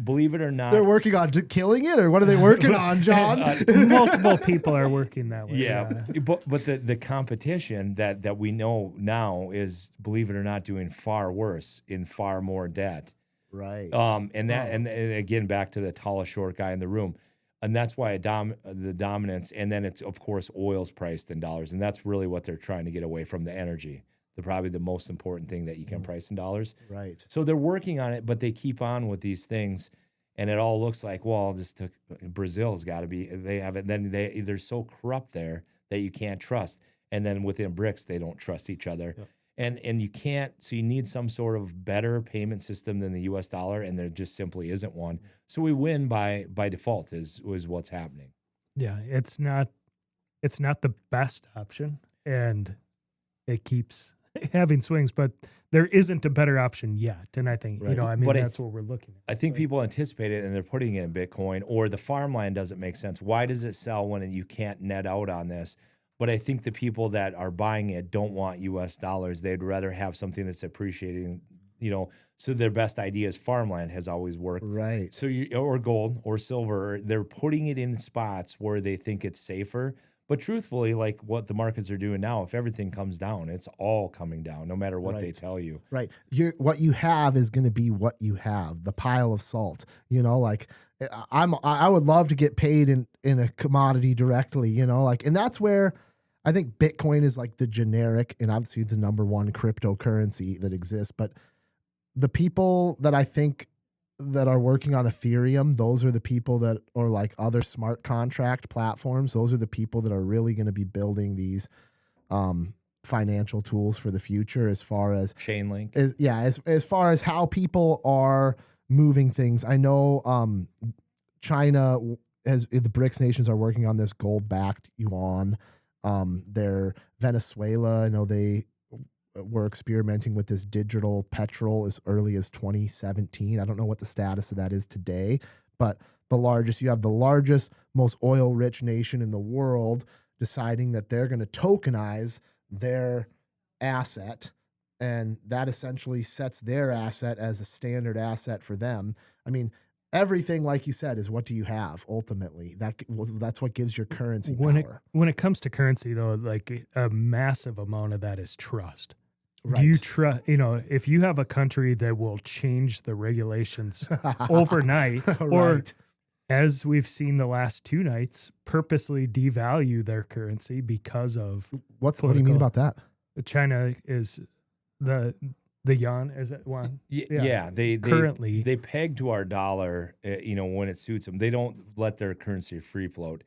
believe it or not, they're working on killing it, or what are they working on, John? Multiple people are working that way. Yeah, but the competition that we know now is, believe it or not, doing far worse in far more debt. Right. And again, back to the tallest short guy in the room. And that's why the dominance, and then it's, of course, oil's priced in dollars. And that's really what they're trying to get away from, the energy. Probably the most important thing that you can price in dollars. Right. So they're working on it, but they keep on with these things. And it all looks like, well, Brazil's got to be, they have it. Then they're so corrupt there that you can't trust. And then within BRICS, they don't trust each other. Yep. And you can't, so you need some sort of better payment system than the U.S. dollar, and there just simply isn't one. So we win by default is what's happening. Yeah, it's not the best option, and it keeps having swings, but there isn't a better option yet. And I think, that's what we're looking at. I think people anticipate it and they're putting it in Bitcoin, or the farmland doesn't make sense. Why does it sell when you can't net out on this? But I think the people that are buying it don't want U.S. dollars. They'd rather have something that's appreciating, so their best idea is farmland has always worked. Right. So or gold or silver, they're putting it in spots where they think it's safer. But truthfully, like what the markets are doing now, if everything comes down, it's all coming down, no matter what they tell you. Right. What you have is going to be what you have, the pile of salt. I would love to get paid in a commodity directly, and that's where I think Bitcoin is like the generic, and obviously the number one cryptocurrency that exists. But the people that I think that are working on Ethereum, those are the people that are like other smart contract platforms. Those are the people that are really going to be building these financial tools for the future, as far as Chainlink. As far as how people are moving things. I know China the BRICS nations are working on this gold-backed yuan. Their Venezuela, I know they were experimenting with this digital petrol as early as 2017. I don't know what the status of that is today, but you have the largest, most oil-rich nation in the world deciding that they're going to tokenize their asset, and that essentially sets their asset as a standard asset for them. I mean, everything, like you said, is what do you have ultimately? That's what gives your currency power. When it comes to currency, though, like a massive amount of that is trust. Right. Do you trust? If you have a country that will change the regulations overnight, or as we've seen the last two nights, purposely devalue their currency because of what do you mean about that? China is the yuan, is that one? Yeah. They currently they peg to our dollar, when it suits them. They don't let their currency free float.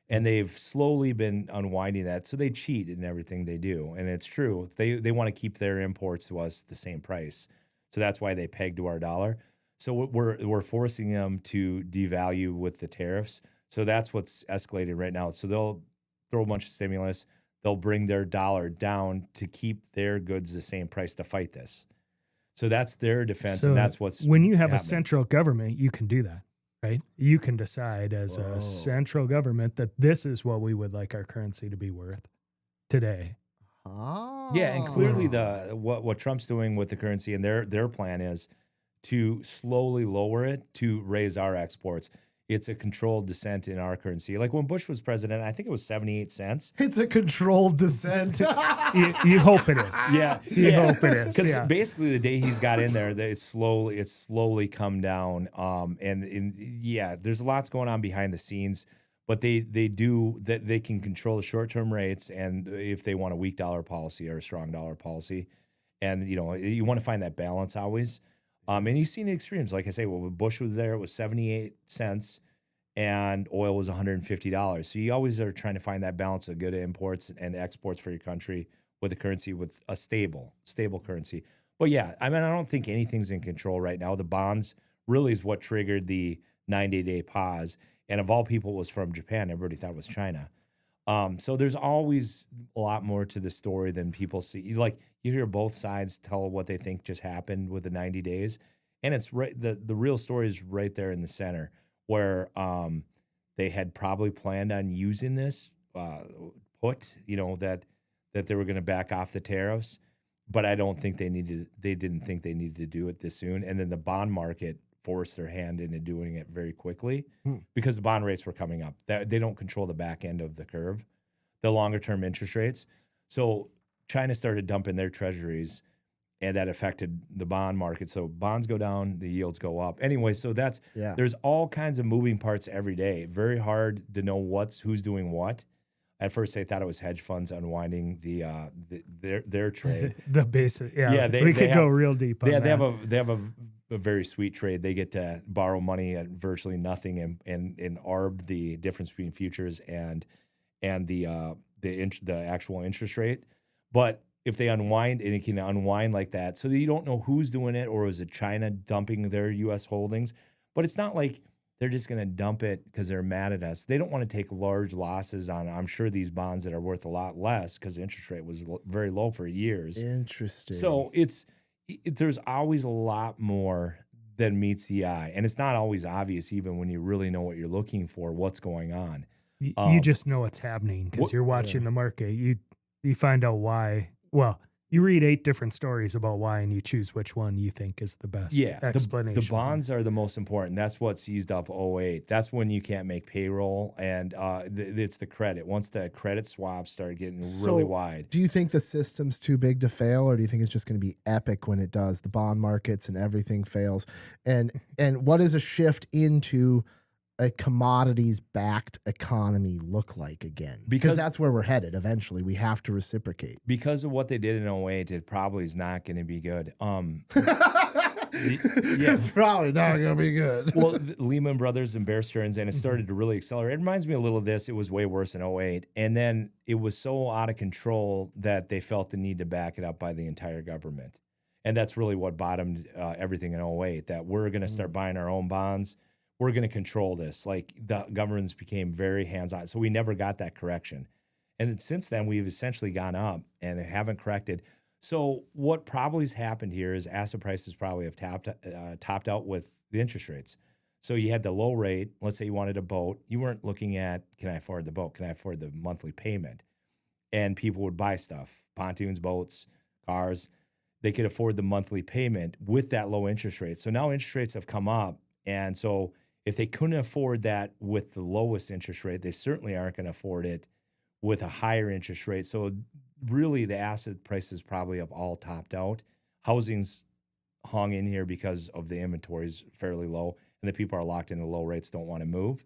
And they've slowly been unwinding that. So they cheat in everything they do. And it's true. They want to keep their imports to us the same price. So that's why they peg to our dollar. So we're forcing them to devalue with the tariffs. So that's what's escalated right now. So they'll throw a bunch of stimulus. They'll bring their dollar down to keep their goods the same price to fight this. So that's their defense, and that's what's when you have happening. A central government, you can do that, right? You can decide as a central government that this is what we would like our currency to be worth today. Oh. Yeah, and clearly what Trump's doing with the currency and their plan is to slowly lower it to raise our exports. It's a controlled descent in our currency. Like when Bush was president, I think it was 78 cents. It's a controlled descent. You hope it is. Yeah. You hope it is. Because Yeah. basically the day he's got in there, it's slowly come down. There's lots going on behind the scenes, but they can control the short-term rates, and if they want a weak dollar policy or a strong dollar policy. And, you want to find that balance always. And you've seen the extremes. Like I say, when Bush was there, it was 78 cents and oil was $150. So you always are trying to find that balance of good imports and exports for your country with a currency with a stable currency. But yeah, I don't think anything's in control right now. The bonds really is what triggered the 90-day pause. And of all people, it was from Japan. Everybody thought it was China. So there's always a lot more to the story than people see. Like you hear both sides tell what they think just happened with the 90 days. And it's right. The real story is right there in the center where they had probably planned on using this put, that they were going to back off the tariffs. But I don't think they didn't think they needed to do it this soon. And then the bond market forced their hand into doing it very quickly because the bond rates were coming up. They don't control the back end of the curve, the longer term interest rates. So China started dumping their treasuries, and that affected the bond market. So bonds go down, the yields go up. Anyway, so there's all kinds of moving parts every day. Very hard to know who's doing what. At first, they thought it was hedge funds unwinding their trade. The basic, They we could go real deep on that. They have a very sweet trade. They get to borrow money at virtually nothing and arb the difference between futures and the actual interest rate. But if they unwind, and it can unwind like that, so that you don't know who's doing it, or is it China dumping their U.S. holdings? But it's not like they're just going to dump it because they're mad at us. They don't want to take large losses on, I'm sure, these bonds that are worth a lot less because the interest rate was very low for years. Interesting. So there's always a lot more than meets the eye. And it's not always obvious, even when you really know what you're looking for, what's going on. You just know what's happening because you're watching the market. You find out why. Well, you read 8 different stories about why, and you choose which one you think is the best explanation. The bonds are the most important. That's what seized up 08. That's when you can't make payroll, and it's the credit. Once the credit swaps start getting really wide. Do you think the system's too big to fail, or do you think it's just going to be epic when it does? The bond markets and everything fails. And what does a shift into a commodities-backed economy look like again? Because that's where we're headed. Eventually, we have to reciprocate. Because of what they did in 08, it probably is not going to be good. It's probably not going to be good. Well, Lehman Brothers and Bear Stearns, and it started to really accelerate. It reminds me a little of this. It was way worse in 08. And then it was so out of control that they felt the need to back it up by the entire government. And that's really what bottomed everything in 08, that we're going to start buying our own bonds. We're going to control this. Like the governments became very hands-on. So we never got that correction. And since then, we've essentially gone up and haven't corrected. So what probably has happened here is asset prices probably have topped out with the interest rates. So you had the low rate. Let's say you wanted a boat. You weren't looking at, can I afford the boat? Can I afford the monthly payment? And people would buy stuff, pontoons, boats, cars. They could afford the monthly payment with that low interest rate. So now interest rates have come up. And so if they couldn't afford that with the lowest interest rate, they certainly aren't going to afford it with a higher interest rate. So really the asset prices probably have all topped out. Housing's hung in here because of the inventory's fairly low, and the people are locked into low rates, don't want to move.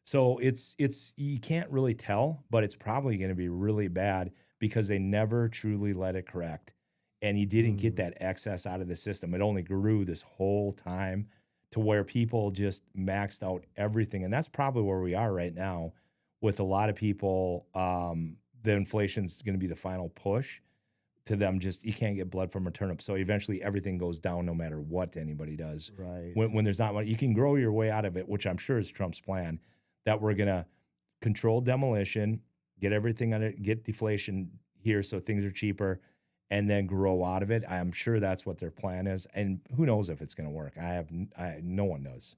So it's you can't really tell, but it's probably going to be really bad because they never truly let it correct. And you didn't get that excess out of the system. It only grew this whole time to where people just maxed out everything. And that's probably where we are right now with a lot of people. The inflation's going to be the final push to them. Just, you can't get blood from a turnip. So eventually everything goes down no matter what anybody does. Right. When there's not money, you can grow your way out of it, which I'm sure is Trump's plan, that we're going to control demolition, get everything on it, get deflation here so things are cheaper, and then grow out of it. I'm sure that's what their plan is. And who knows if it's going to work? No one knows.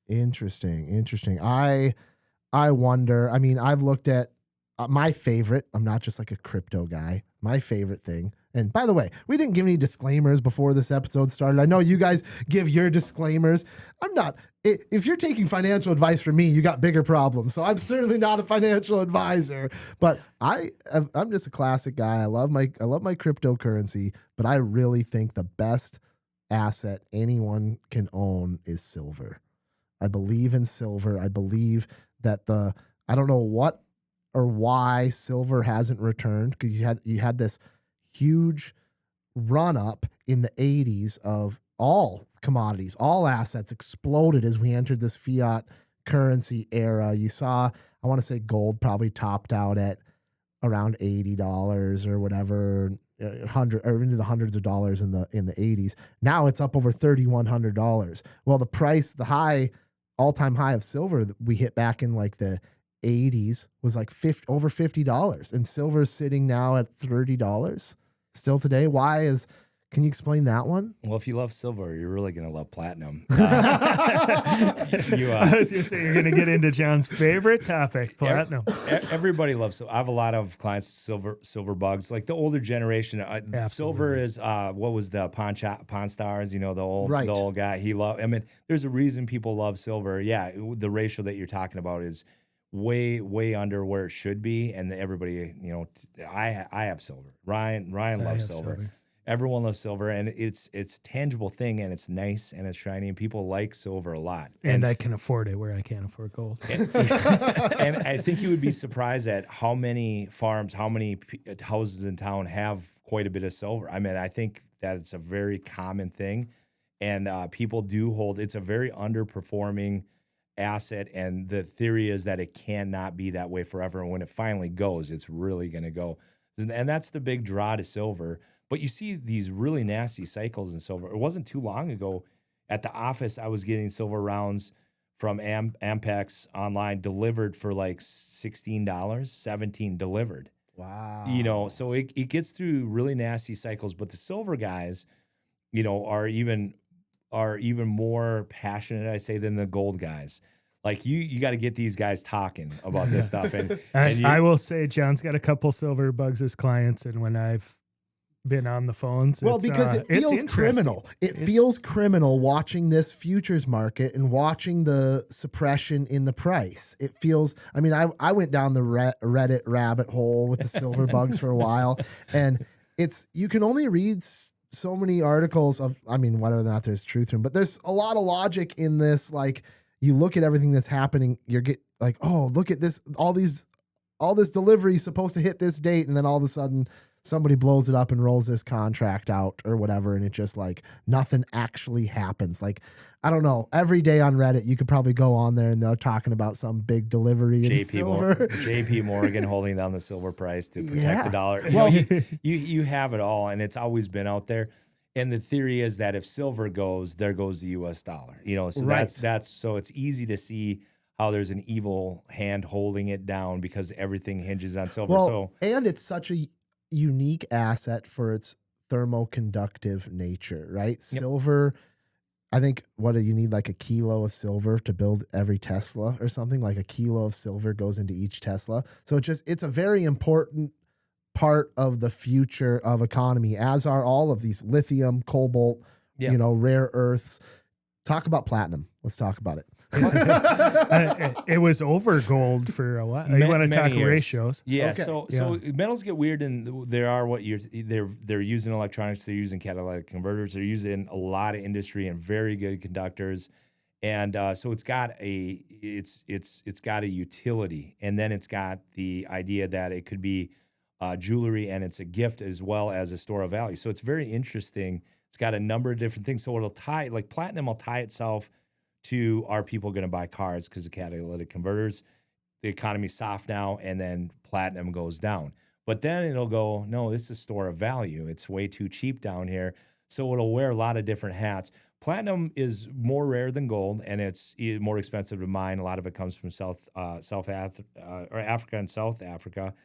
Interesting. I wonder, I mean, I've looked at my favorite, I'm not just like a crypto guy, my favorite thing. And by the way, we didn't give any disclaimers before this episode started. I know you guys give your disclaimers. I'm not, if you're taking financial advice from me, you got bigger problems. So I'm certainly not a financial advisor, but I'm just a classic guy. I love my cryptocurrency, but I really think the best asset anyone can own is silver. I believe in silver. I believe that I don't know what or why silver hasn't returned, because you had this huge run up in the 80s of all commodities, all assets exploded as we entered this fiat currency era. You saw, I want to say gold probably topped out at around $80 or whatever, 100 or into the hundreds of dollars in the 80s. Now it's up over $3,100. Well, the price, the all-time high of silver that we hit back in like the 80s was like over $50, and silver's sitting now at $30 still today. Can you explain that one? Well, if you love silver, you're really going to love platinum. I was going to say you're going to get into John's favorite topic, platinum. Everybody loves silver. I have a lot of clients, silver bugs, like the older generation. Silver is what was the Pawn Stars? You know, the old guy. He loved. I mean, there's a reason people love silver. Yeah, the ratio that you're talking about is way under where it should be, and everybody, you know, I have silver. Ryan loves silver. Everyone loves silver, and it's a tangible thing, and it's nice, and it's shiny, and people like silver a lot. And I can afford it where I can't afford gold. And I think you would be surprised at how many farms, how many houses in town have quite a bit of silver. I mean, I think that it's a very common thing, and people do hold. It's a very underperforming asset, and the theory is that it cannot be that way forever. And when it finally goes, it's really going to go. And that's the big draw to silver. But you see these really nasty cycles in silver. It wasn't too long ago at the office, I was getting silver rounds from Ampex online delivered for like $16, $17 delivered. Wow. You know, so it gets through really nasty cycles. But the silver guys, you know, are even more passionate, I say, than the gold guys. Like you got to get these guys talking about this stuff. And I will say, John's got a couple silver bugs as clients, and when I've been on the phones, because it feels criminal. It feels criminal watching this futures market and watching the suppression in the price. It feels. I mean, I went down the Reddit rabbit hole with the silver bugs for a while, and you can only read so many articles of. I mean, whether or not there's truth to them, but there's a lot of logic in this. Like, you look at everything that's happening, like, oh, look at this, all this delivery is supposed to hit this date, and then all of a sudden somebody blows it up and rolls this contract out or whatever, and it just like nothing actually happens. Like, I don't know, every day on Reddit you could probably go on there and they're talking about some big delivery in silver. JP Morgan holding down the silver price to protect the dollar. Well, you have it all, and it's always been out there. And the theory is that if silver goes, there goes the U.S. dollar. You know, so that's so it's easy to see how there's an evil hand holding it down because everything hinges on silver. Well, and it's such a unique asset for its thermoconductive nature, right? Yep. Silver, I think, you need like a kilo of silver to build every Tesla or something. Like a kilo of silver goes into each Tesla. So it's a very important part of the future of economy, as are all of these lithium, cobalt, rare earths. Talk about platinum. Let's talk about it. It was over gold for a while. You want to talk ratios? Yeah. Okay. So metals get weird, and they're using electronics. They're using catalytic converters. They're using a lot of industry and very good conductors. And so it's got a utility, and then it's got the idea that it could be jewelry, and it's a gift as well as a store of value. So it's very interesting. It's got a number of different things. So it'll tie, like platinum will tie itself to, are people going to buy cars because of catalytic converters? The economy's soft now, and then platinum goes down. But then it'll go, no, this is a store of value. It's way too cheap down here. So it'll wear a lot of different hats. Platinum is more rare than gold, and it's more expensive to mine. A lot of it comes from Africa and South Africa.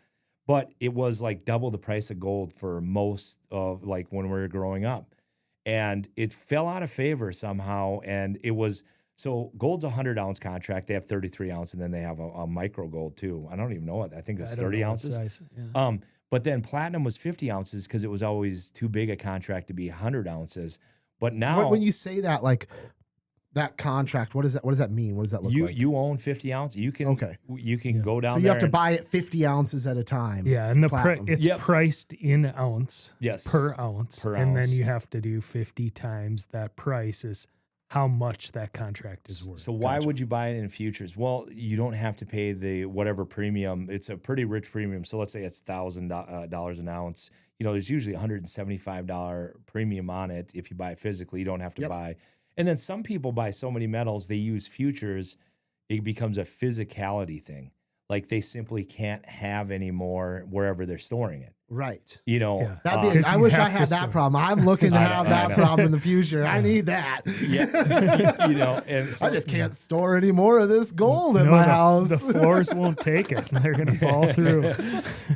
But it was like double the price of gold for most of, like, when we were growing up. And it fell out of favor somehow, and it was So gold's a 100-ounce contract. They have 33 ounce, and then they have a micro gold too. I don't even know what. I think it's 30 ounces. Size, yeah. But then platinum was 50 ounces because it was always too big a contract to be 100 ounces. But now, when you say that, like that contract, what does that mean? What does that look like? You own 50 ounce. You can go down. So you have to buy it 50 ounces at a time. Yeah, and it's priced in ounce. Yes, per ounce, and then you have to do 50 times that price is how much that contract is worth. So why would you buy it in futures? Well, you don't have to pay the whatever premium. It's a pretty rich premium. So let's say it's $1,000 an ounce. There's usually $175 premium on it. If you buy it physically, you don't have to buy. And then some people buy so many metals, they use futures. It becomes a physicality thing. Like they simply can't have any more wherever they're storing it. Right. I wish I had that problem. I'm looking to have that problem in the future. I need that. Yeah. And so, I just can't store any more of this gold in my house. The floors won't take it. They're going to fall through.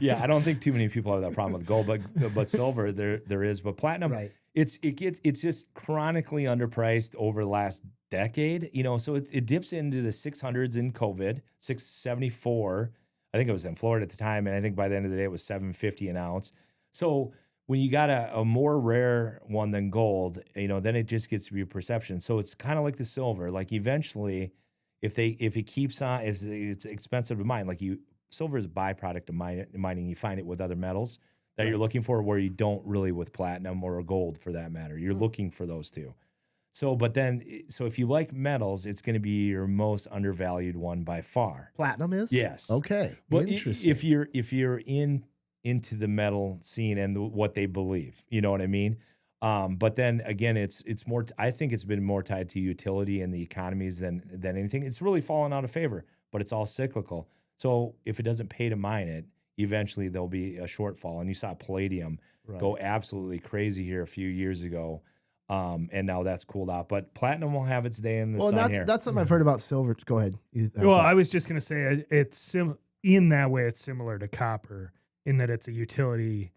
Yeah. I don't think too many people have that problem with gold, but silver there is, but platinum, right. It's just chronically underpriced over the last decade, so it dips into the 600s in COVID, 674. I think it was in Florida at the time, and I think by the end of the day it was $750 an ounce. So when you got a more rare one than gold, then it just gets to be a perception. So it's kind of like the silver. Like eventually, if it keeps on, if it's expensive to mine, silver is a byproduct of mining. You find it with other metals that you're looking for, where you don't really with platinum or gold for that matter. You're looking for those two. So if you like metals, it's going to be your most undervalued one by far. Platinum is? Yes. Okay. But interesting. If you're into the metal scene and what they believe, you know what I mean? But then again, it's more. I think it's been more tied to utility and the economies than anything. It's really fallen out of favor, but it's all cyclical. So if it doesn't pay to mine it, eventually there'll be a shortfall. And you saw palladium go absolutely crazy here a few years ago. And now that's cooled out, but platinum will have its day in the sun here. That's something I've heard about silver. Go ahead. I was just going to say it's in that way. It's similar to copper in that it's a utility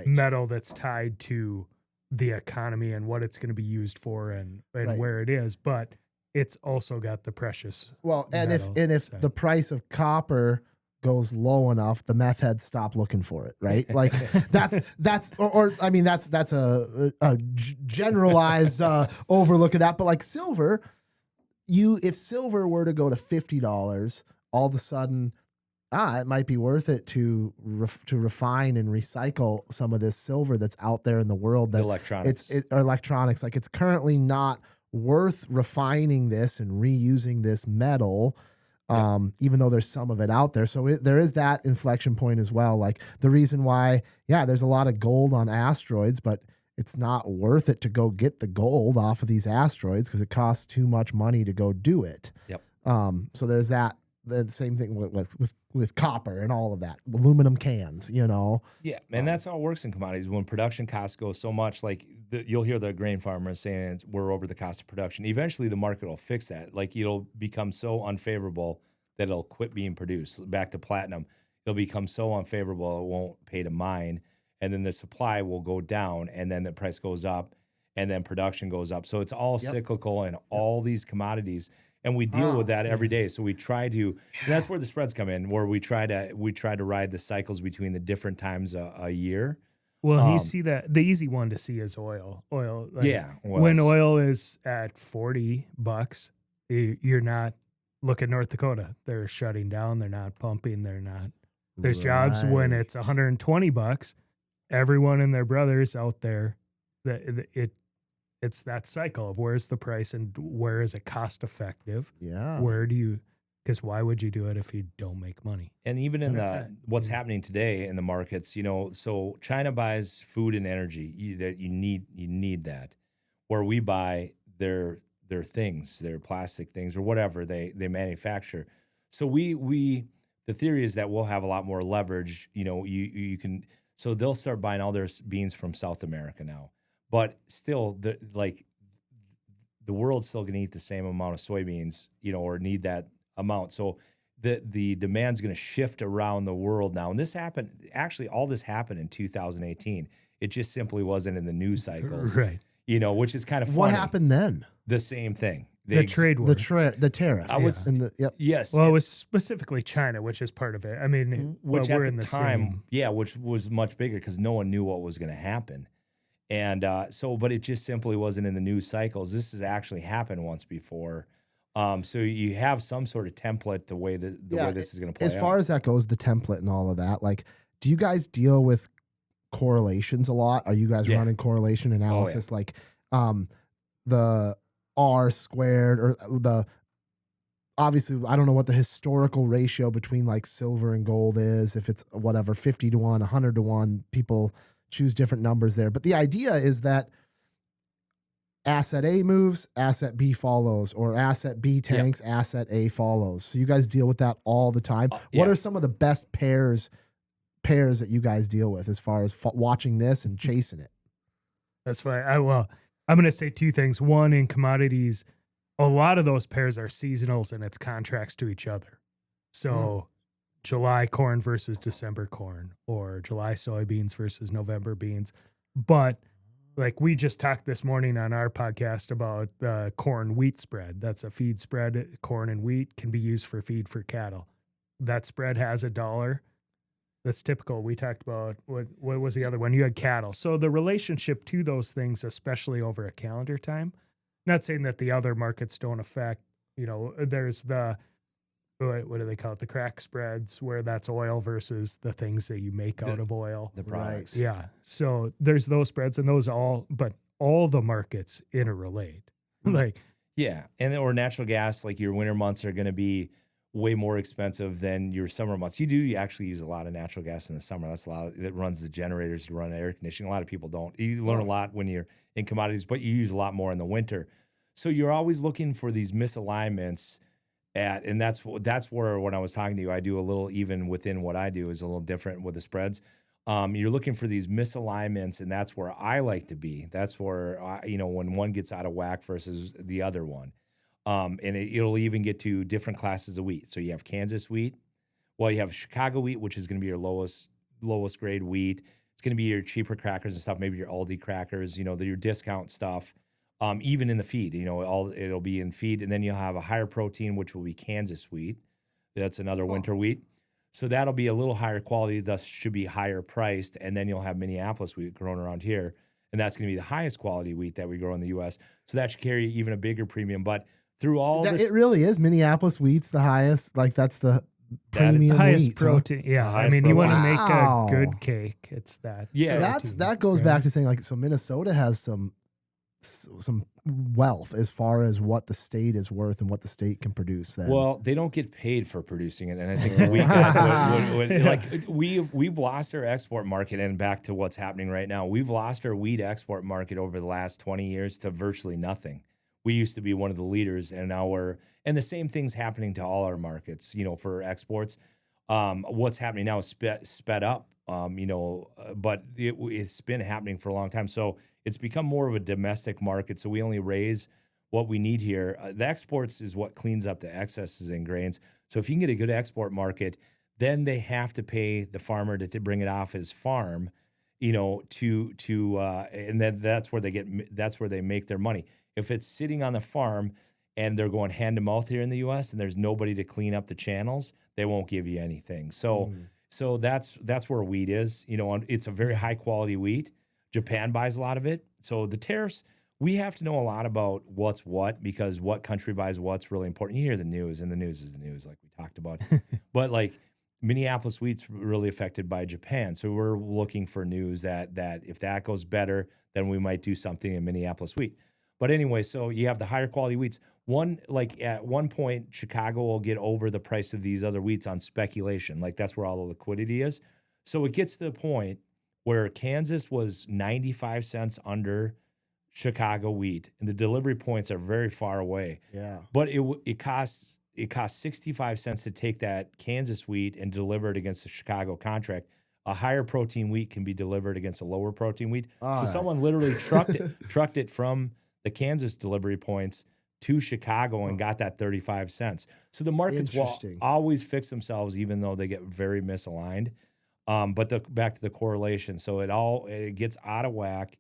metal that's tied to the economy and what it's going to be used for and where it is. But it's also got the precious. Well, and if the price of copper goes low enough, the meth heads stop looking for it, right? Like that's a generalized overlook of that. But like silver, if silver were to go to $50, all of a sudden, it might be worth it to refine and recycle some of this silver that's out there in the world. That electronics, like it's currently not worth refining this and reusing this metal. Even though there's some of it out there. So there is that inflection point as well. Like the reason why, there's a lot of gold on asteroids, but it's not worth it to go get the gold off of these asteroids because it costs too much money to go do it. Yep. So there's that. The same thing with copper and all of that. Aluminum cans, Yeah, and that's how it works in commodities. When production costs go so much, like you'll hear the grain farmers saying we're over the cost of production. Eventually, the market will fix that. Like it'll become so unfavorable that it'll quit being produced. Back to platinum, it'll become so unfavorable it won't pay to mine, and then the supply will go down, and then the price goes up, and then production goes up. So it's all cyclical in all these commodities. And we deal with that every day. So we try to, and that's where the spreads come in, where we try to ride the cycles between the different times a year. Well, you see that the easy one to see is oil. When oil is at $40, you're not. Look at North Dakota. They're shutting down. They're not pumping. They're not. There's jobs when it's $120. Everyone and their brothers out there. It's that cycle of where's the price and where is it cost effective? Yeah. Because why would you do it if you don't make money? And even in what's happening today in the markets, so China buys food and energy that you need that, where we buy their things, their plastic things or whatever they manufacture. So the theory is that we'll have a lot more leverage. You can, so they'll start buying all their beans from South America now. But still, the world's still going to eat the same amount of soybeans, or need that amount. So the demand's going to shift around the world now. And this happened, actually, all this happened in 2018. It just simply wasn't in the news cycles, right? Which is kind of funny. What happened then? The same thing. The trade war. The tariffs. I would- and yep. Yes. Well, it was specifically China, which is part of it. I mean, which we're at in the the time, same. which was much bigger because no one knew what was going to happen. And but it just simply wasn't in the news cycles. This has actually happened once before. So you have some sort of template the way way this is going to play As far as that goes, the template and all of that, like, do you guys deal with correlations a lot? Are you guys running correlation analysis? Like, the R squared or obviously, I don't know what the historical ratio between like silver and gold is. If it's whatever, 50 to 1, 100 to 1, people choose different numbers there. But the idea is that asset A moves, asset B follows, or asset B tanks, asset A follows. So you guys deal with that all the time. What are some of the best pairs that you guys deal with as far as watching this and chasing it? That's fine. I'm going to say two things. One, in commodities, a lot of those pairs are seasonals and it's contracts to each other. So July corn versus December corn, or July soybeans versus November beans. But like we just talked this morning on our podcast about the corn wheat spread. That's a feed spread. Corn and wheat can be used for feed for cattle. That spread has $1. That's typical. We talked about what was the other one? You had cattle. So the relationship to those things, especially over a calendar time, not saying that the other markets don't affect, there's the, what do they call it? The crack spreads, where that's oil versus the things that you make out of oil. The products. Yeah. So there's those spreads and but all the markets interrelate. Or natural gas, like your winter months are going to be way more expensive than your summer months. You actually use a lot of natural gas in the summer. That's a lot that runs the generators to run air conditioning. A lot of people don't. You learn a lot when you're in commodities, but you use a lot more in the winter. So you're always looking for these misalignments and that's where, when I was talking to you, I do a little, even within what I do is a little different with the spreads. You're looking for these misalignments, and that's where I like to be. That's where, when one gets out of whack versus the other one. And it'll even get to different classes of wheat. So you have Kansas wheat. Well, you have Chicago wheat, which is going to be your lowest grade wheat. It's going to be your cheaper crackers and stuff, maybe your Aldi crackers, your discount stuff. Even in the feed, it'll be in feed. And then you'll have a higher protein, which will be Kansas wheat. That's another winter wheat. So that'll be a little higher quality, thus should be higher priced. And then you'll have Minneapolis wheat grown around here. And that's going to be the highest quality wheat that we grow in the U.S. So that should carry even a bigger premium. But through all this, it really is. Minneapolis wheat's the highest. Like, that's the premium highest wheat, protein. Yeah, I mean, you want to make a good cake, it's that. Yeah, so that goes back to saying, like, so Minnesota has some wealth as far as what the state is worth and what the state can produce. Then, well, they don't get paid for producing it, and I think the wheat guys we've lost our export market. And back to what's happening right now, we've lost our wheat export market over the last 20 years to virtually nothing. We used to be one of the leaders, and now and the same thing's happening to all our markets, for exports. What's happening now is sped up, but it's been happening for a long time. So it's become more of a domestic market. So we only raise what we need here. The exports is what cleans up the excesses in grains. So if you can get a good export market, then they have to pay the farmer to bring it off his farm, and then that's where they make their money. If it's sitting on the farm and they're going hand to mouth here in the U.S. and there's nobody to clean up the channels, they won't give you anything. So that's where wheat is. It's a very high quality wheat. Japan buys a lot of it. So the tariffs, we have to know a lot about what's what, because what country buys what's really important. You hear the news, and the news is the news, like we talked about. But like Minneapolis wheat's really affected by Japan. So we're looking for news that if that goes better, then we might do something in Minneapolis wheat. But anyway, so you have the higher quality wheats. At one point, Chicago will get over the price of these other wheats on speculation. Like, that's where all the liquidity is. So it gets to the point where Kansas was 95 cents under Chicago wheat, and the delivery points are very far away. Yeah. But it costs 65 cents to take that Kansas wheat and deliver it against the Chicago contract. A higher protein wheat can be delivered against a lower protein wheat. Someone literally trucked it from the Kansas delivery points to Chicago and got that 35 cents. So the markets will always fix themselves, even though they get very misaligned. But back to the correlation. So it gets out of whack.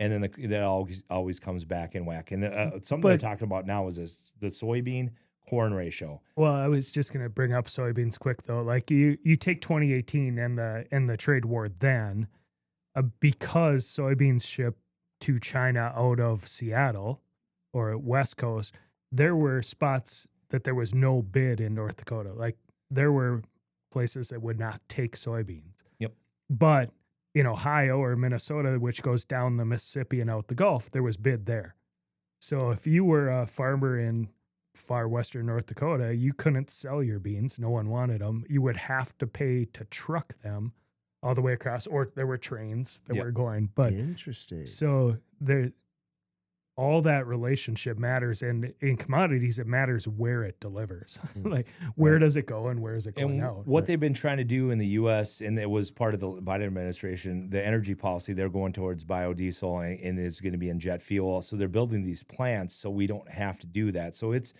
and then that always comes back in whack. And something they're talking about now is the soybean corn ratio. Well, I was just going to bring up soybeans quick though. Like you take 2018 and the trade war then, because soybeans ship to China out of Seattle or West Coast, there were spots that there was no bid in North Dakota. Like there were places that would not take soybeans. Yep. But in Ohio or Minnesota, which goes down the Mississippi and out the Gulf, there was bid there. So if you were a farmer in far western North Dakota, you couldn't sell your beans. No one wanted them. You would have to pay to truck them all the way across, or there were trains that were going. But interesting. So all that relationship matters, and in commodities, it matters where it delivers. Like where does it go and where is it going out? What they've been trying to do in the U.S., and it was part of the Biden administration, the energy policy, they're going towards biodiesel and is going to be in jet fuel. So they're building these plants so we don't have to do that. So it's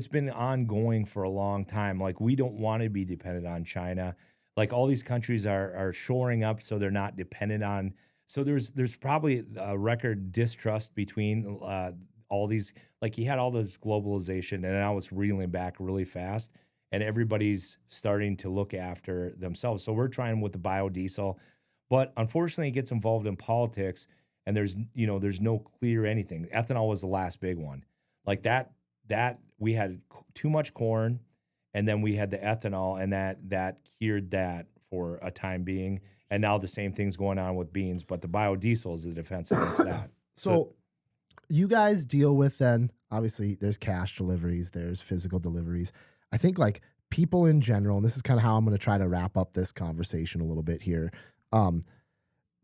been ongoing for a long time. Like we don't want to be dependent on China. Like all these countries are shoring up so they're not dependent on. So there's probably a record distrust between all these. Like you had all this globalization, and now it's reeling back really fast, and everybody's starting to look after themselves. So we're trying with the biodiesel, but unfortunately, it gets involved in politics, and there's no clear anything. Ethanol was the last big one, like that we had too much corn, and then we had the ethanol, and that cured that for a time being. And now the same thing's going on with beans, but the biodiesel is the defense against that. So you guys deal with then, obviously there's cash deliveries, there's physical deliveries. I think like people in general, and this is kind of how I'm going to try to wrap up this conversation a little bit here.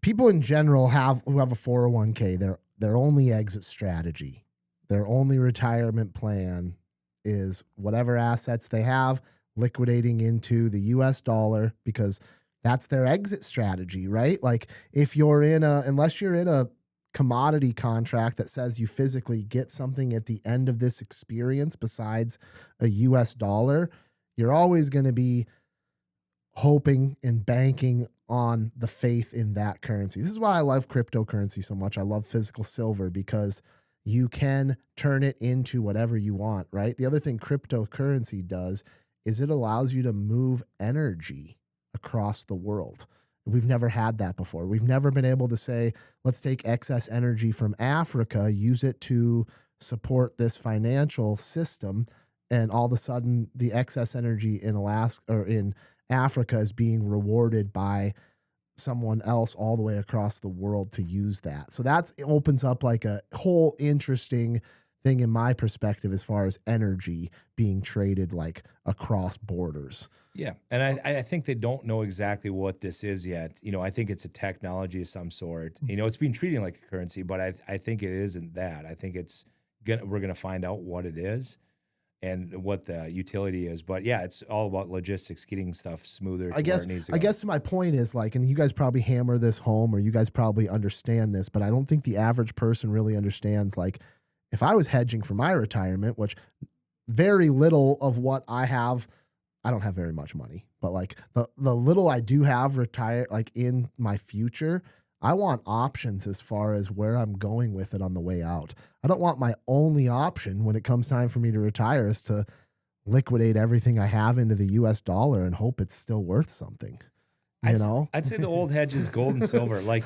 People in general who have a 401k, their only exit strategy, their only retirement plan is whatever assets they have liquidating into the US dollar, because that's their exit strategy, right? Like if you're unless you're in a commodity contract that says you physically get something at the end of this experience besides a US dollar, you're always going to be hoping and banking on the faith in that currency. This is why I love cryptocurrency so much. I love physical silver because you can turn it into whatever you want, right? The other thing cryptocurrency does is it allows you to move energy across the world. We've never had that before. We've never been able to say, let's take excess energy from Africa, use it to support this financial system, and all of a sudden the excess energy in Alaska or in Africa is being rewarded by someone else all the way across the world to use that. So it opens up like a whole interesting thing in my perspective as far as energy being traded like across borders. Yeah. And I think they don't know exactly what this is yet. I think it's a technology of some sort. It's being treated like a currency, but I think it isn't that. I think we're going to find out what it is and what the utility is. But yeah, it's all about logistics, getting stuff smoother. I guess my point is like, and you guys probably hammer this home or you guys probably understand this, but I don't think the average person really understands like, if I was hedging for my retirement, which very little of what I have, I don't have very much money, but like the little I do have retired, like in my future, I want options as far as where I'm going with it on the way out. I don't want my only option when it comes time for me to retire is to liquidate everything I have into the US dollar and hope it's still worth something. I'd say the old hedge is gold and silver. Like,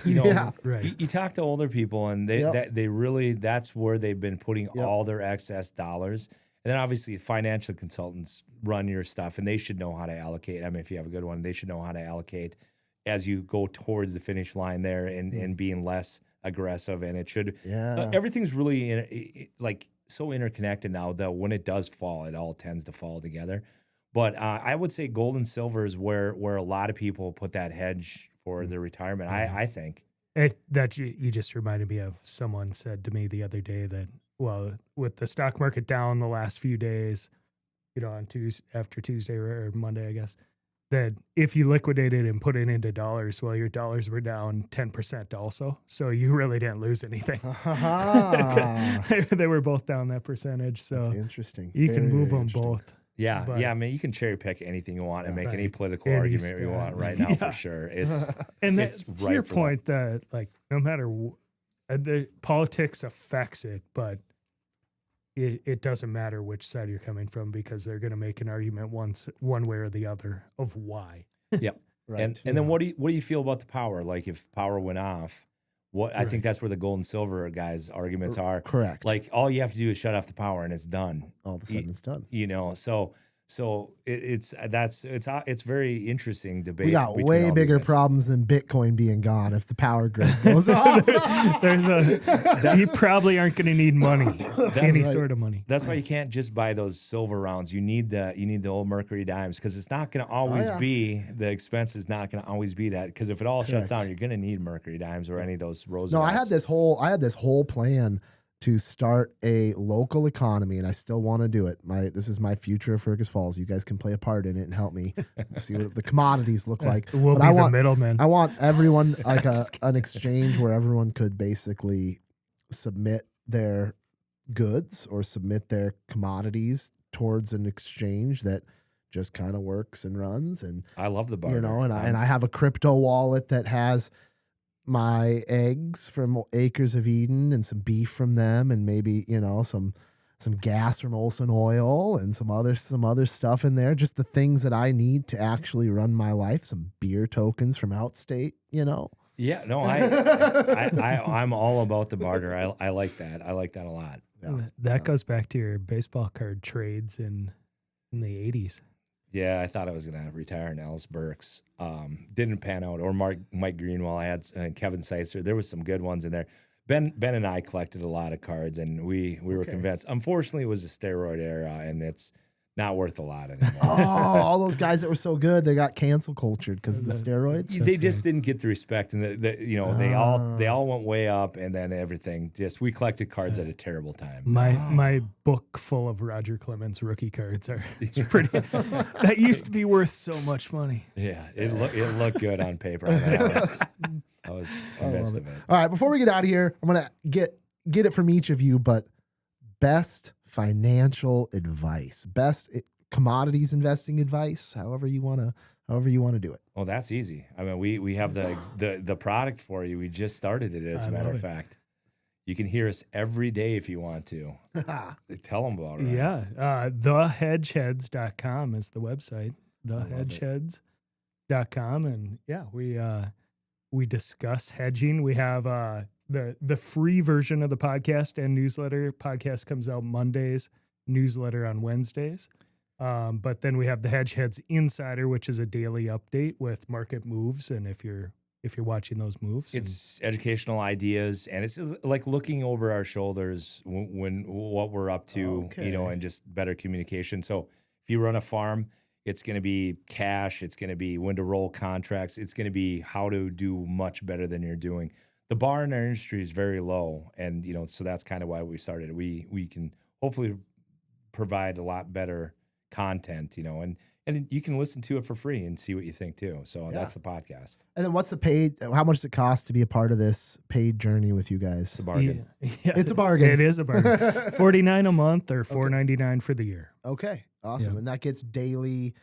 right. You talk to older people and they really, that's where they've been putting all their excess dollars. And then obviously financial consultants run your stuff and they should know how to allocate. I mean, if you have a good one, they should know how to allocate as you go towards the finish line there and being less aggressive. And it should, everything's really so interconnected now that when it does fall, it all tends to fall together. But I would say gold and silver is where a lot of people put that hedge for their retirement. I think that you just reminded me of. Someone said to me the other day that, well, with the stock market down the last few days, on after Tuesday or Monday, I guess, that if you liquidated and put it into dollars, well, your dollars were down 10% also. So you really didn't lose anything. They were both down that percentage. So that's interesting. You can move them both. Yeah, But- yeah. I mean, you can cherry pick anything you want and make any Right. political Any argument you stand. want right now for sure. It's And it's that, to right your for that. point that like no matter the politics affects it, but it doesn't matter which side you're coming from because they're going to make an argument one way or the other of why. Yep. Right. And then what do you feel about the power? Like if power went off, I think Right. that's where the gold and silver guys' arguments are. Correct. Like all you have to do is shut off the power and it's done. all of a sudden it's done. You know, so it's very interesting debate. We got between way all these bigger guys. problems than Bitcoin being gone if the power grid goes off. You probably aren't going to need money, any right. sort of money. That's why you can't just buy those silver rounds. You need the old mercury dimes because it's not going to always yeah. be the expense is not going to always be that because if it all shuts Correct. down, you're going to need mercury dimes or any of those rose. No, I had this whole plan to start a local economy, and I still want to do it. This is my future of Fergus Falls. You guys can play a part in it and help me see what the commodities look like. We'll But be I the want, middleman. I want everyone like an exchange where everyone could basically submit their goods or submit their commodities towards an exchange that just kind of works and runs. And I love the barter. you know, and I have a crypto wallet that has my eggs from Acres of Eden and some beef from them, and maybe, you know, some gas from Olson Oil and some other stuff in there. Just the things that I need to actually run my life. Some beer tokens from Outstate, you know. Yeah, no, I'm all about the barter. I like that. I like that a lot. Yeah. That goes back to your baseball card trades in the 80s. Yeah, I thought I was gonna retire in Ellis Burks. Didn't pan out. Or Mike Greenwell. I had Kevin Seitzer. There was some good ones in there. Ben and I collected a lot of cards, and we were convinced. Unfortunately, it was a steroid era, and it's not worth a lot anymore. Oh, all those guys that were so good, they got cancel cultured because of the steroids. They just didn't get the respect, and they all went way up, and then everything. We collected cards at a terrible time. My book full of Roger Clemens rookie cards it's pretty. That used to be worth so much money. Yeah, it looked good on paper. I was convinced of it. All right, before we get out of here, I'm gonna get it from each of you, but best financial advice, best commodities investing advice, however you want to do it. Oh, that's easy. I mean, we have the product for you. We just started it, as a matter of fact. You can hear us every day if you want to. Tell them about it. Yeah. Thehedgeheads.com is the website. Thehedgeheads.com. And yeah, we discuss hedging. We have the free version of the podcast and newsletter. Podcast comes out Mondays, newsletter on Wednesdays. But then we have the Hedge Heads Insider, which is a daily update with market moves. And if you're watching those moves, It's educational ideas, and it's like looking over our shoulders when what we're up to, Okay. you know, and just better communication. So if you run a farm, it's going to be cash. It's going to be when to roll contracts. It's going to be how to do much better than you're doing. The bar in our industry is very low, and you know, so that's kind of why we started. We can hopefully provide a lot better content, you know, and you can listen to it for free and see what you think too. So that's the podcast. And then what's the paid? How much does it cost to be a part of this paid journey with you guys? It's a bargain. Yeah, It's a bargain. It is a bargain. $49 a month or $4.99 for the year. Okay, awesome. Yeah. And that gets daily,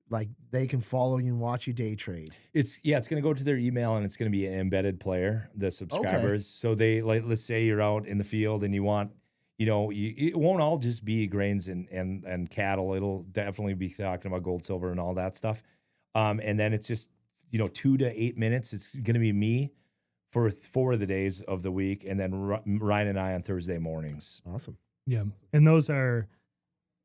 like they can follow you and watch you day trade. It's going to go to their email, and it's going to be an embedded player, the subscribers. So they, like, let's say you're out in the field and you want, you know, it won't all just be grains and cattle. It'll definitely be talking about gold, silver, and all that stuff. And then it's just, you know, 2 to 8 minutes. It's going to be me for 4 of the days of the week, and then Ryan and I on Thursday mornings. Awesome. Yeah. And those are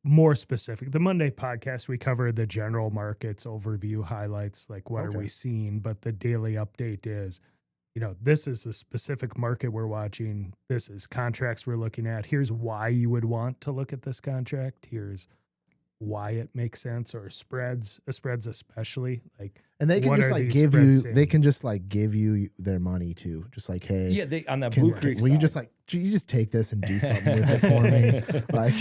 more specific. The Monday podcast, we cover the general markets overview highlights, like what are we seeing? But the daily update is, you know, this is the specific market we're watching. This is contracts we're looking at. Here's why you would want to look at this contract. Here's why it makes sense, or spreads especially. Like, And they can what just are like these give you, spreads they in? can just like give you their money too. Just like, hey, Yeah, they on that Blue Creek will you side. just like, you just take this and do something with it for me? Like,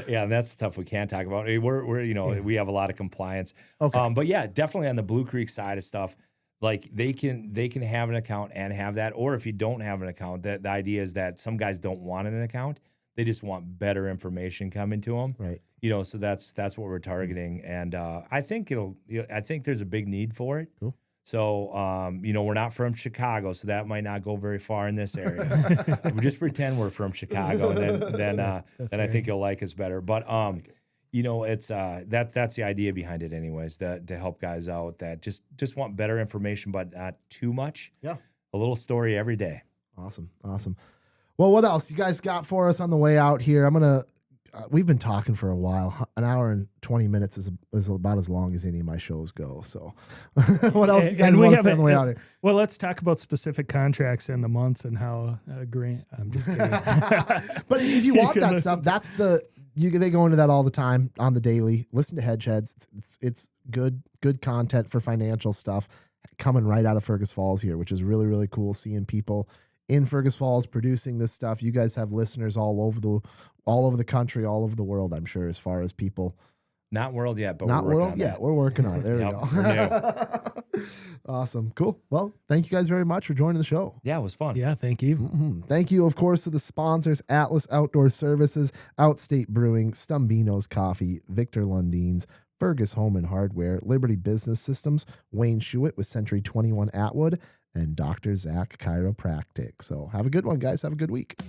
Yeah, that's stuff we can't talk about. We're you know, we have a lot of compliance. Okay. But yeah, definitely on the Blue Creek side of stuff, like they can have an account and have that. Or if you don't have an account, the idea is that some guys don't want an account. They just want better information coming to them. Right. So that's what we're targeting. And I think I think there's a big need for it. Cool. So, we're not from Chicago, so that might not go very far in this area. We just pretend we're from Chicago, and then I think you'll like us better. But, it's that's the idea behind it anyways, to help guys out that just want better information, but not too much. Yeah. A little story every day. Awesome. Well, what else you guys got for us on the way out here? We've been talking for a while. An hour and 20 minutes is about as long as any of my shows go. So what else you guys want to say on the way out here? Well, let's talk about specific contracts and the months and how I'm just kidding. But if you want that stuff, they go into that all the time on the daily. Listen to Hedge Heads. It's good content for financial stuff coming right out of Fergus Falls here, which is really, really cool seeing people in Fergus Falls producing this stuff. You guys have listeners all over the country, all over the world, I'm sure, as far as people. Not world yet, but not we're world yet. We're working on it. There we go. Awesome. Cool. Well, thank you guys very much for joining the show. Yeah, it was fun. Yeah, thank you. Mm-hmm. Thank you, of course, to the sponsors: Atlas Outdoor Services, Outstate Brewing, Stumbeano's Coffee, Victor Lundeen's, Fergus Home and Hardware, Liberty Business Systems, Wayne Schuett with Century 21 Atwood, and Dr. Zack Chiropractic. So have a good one, guys. Have a good week.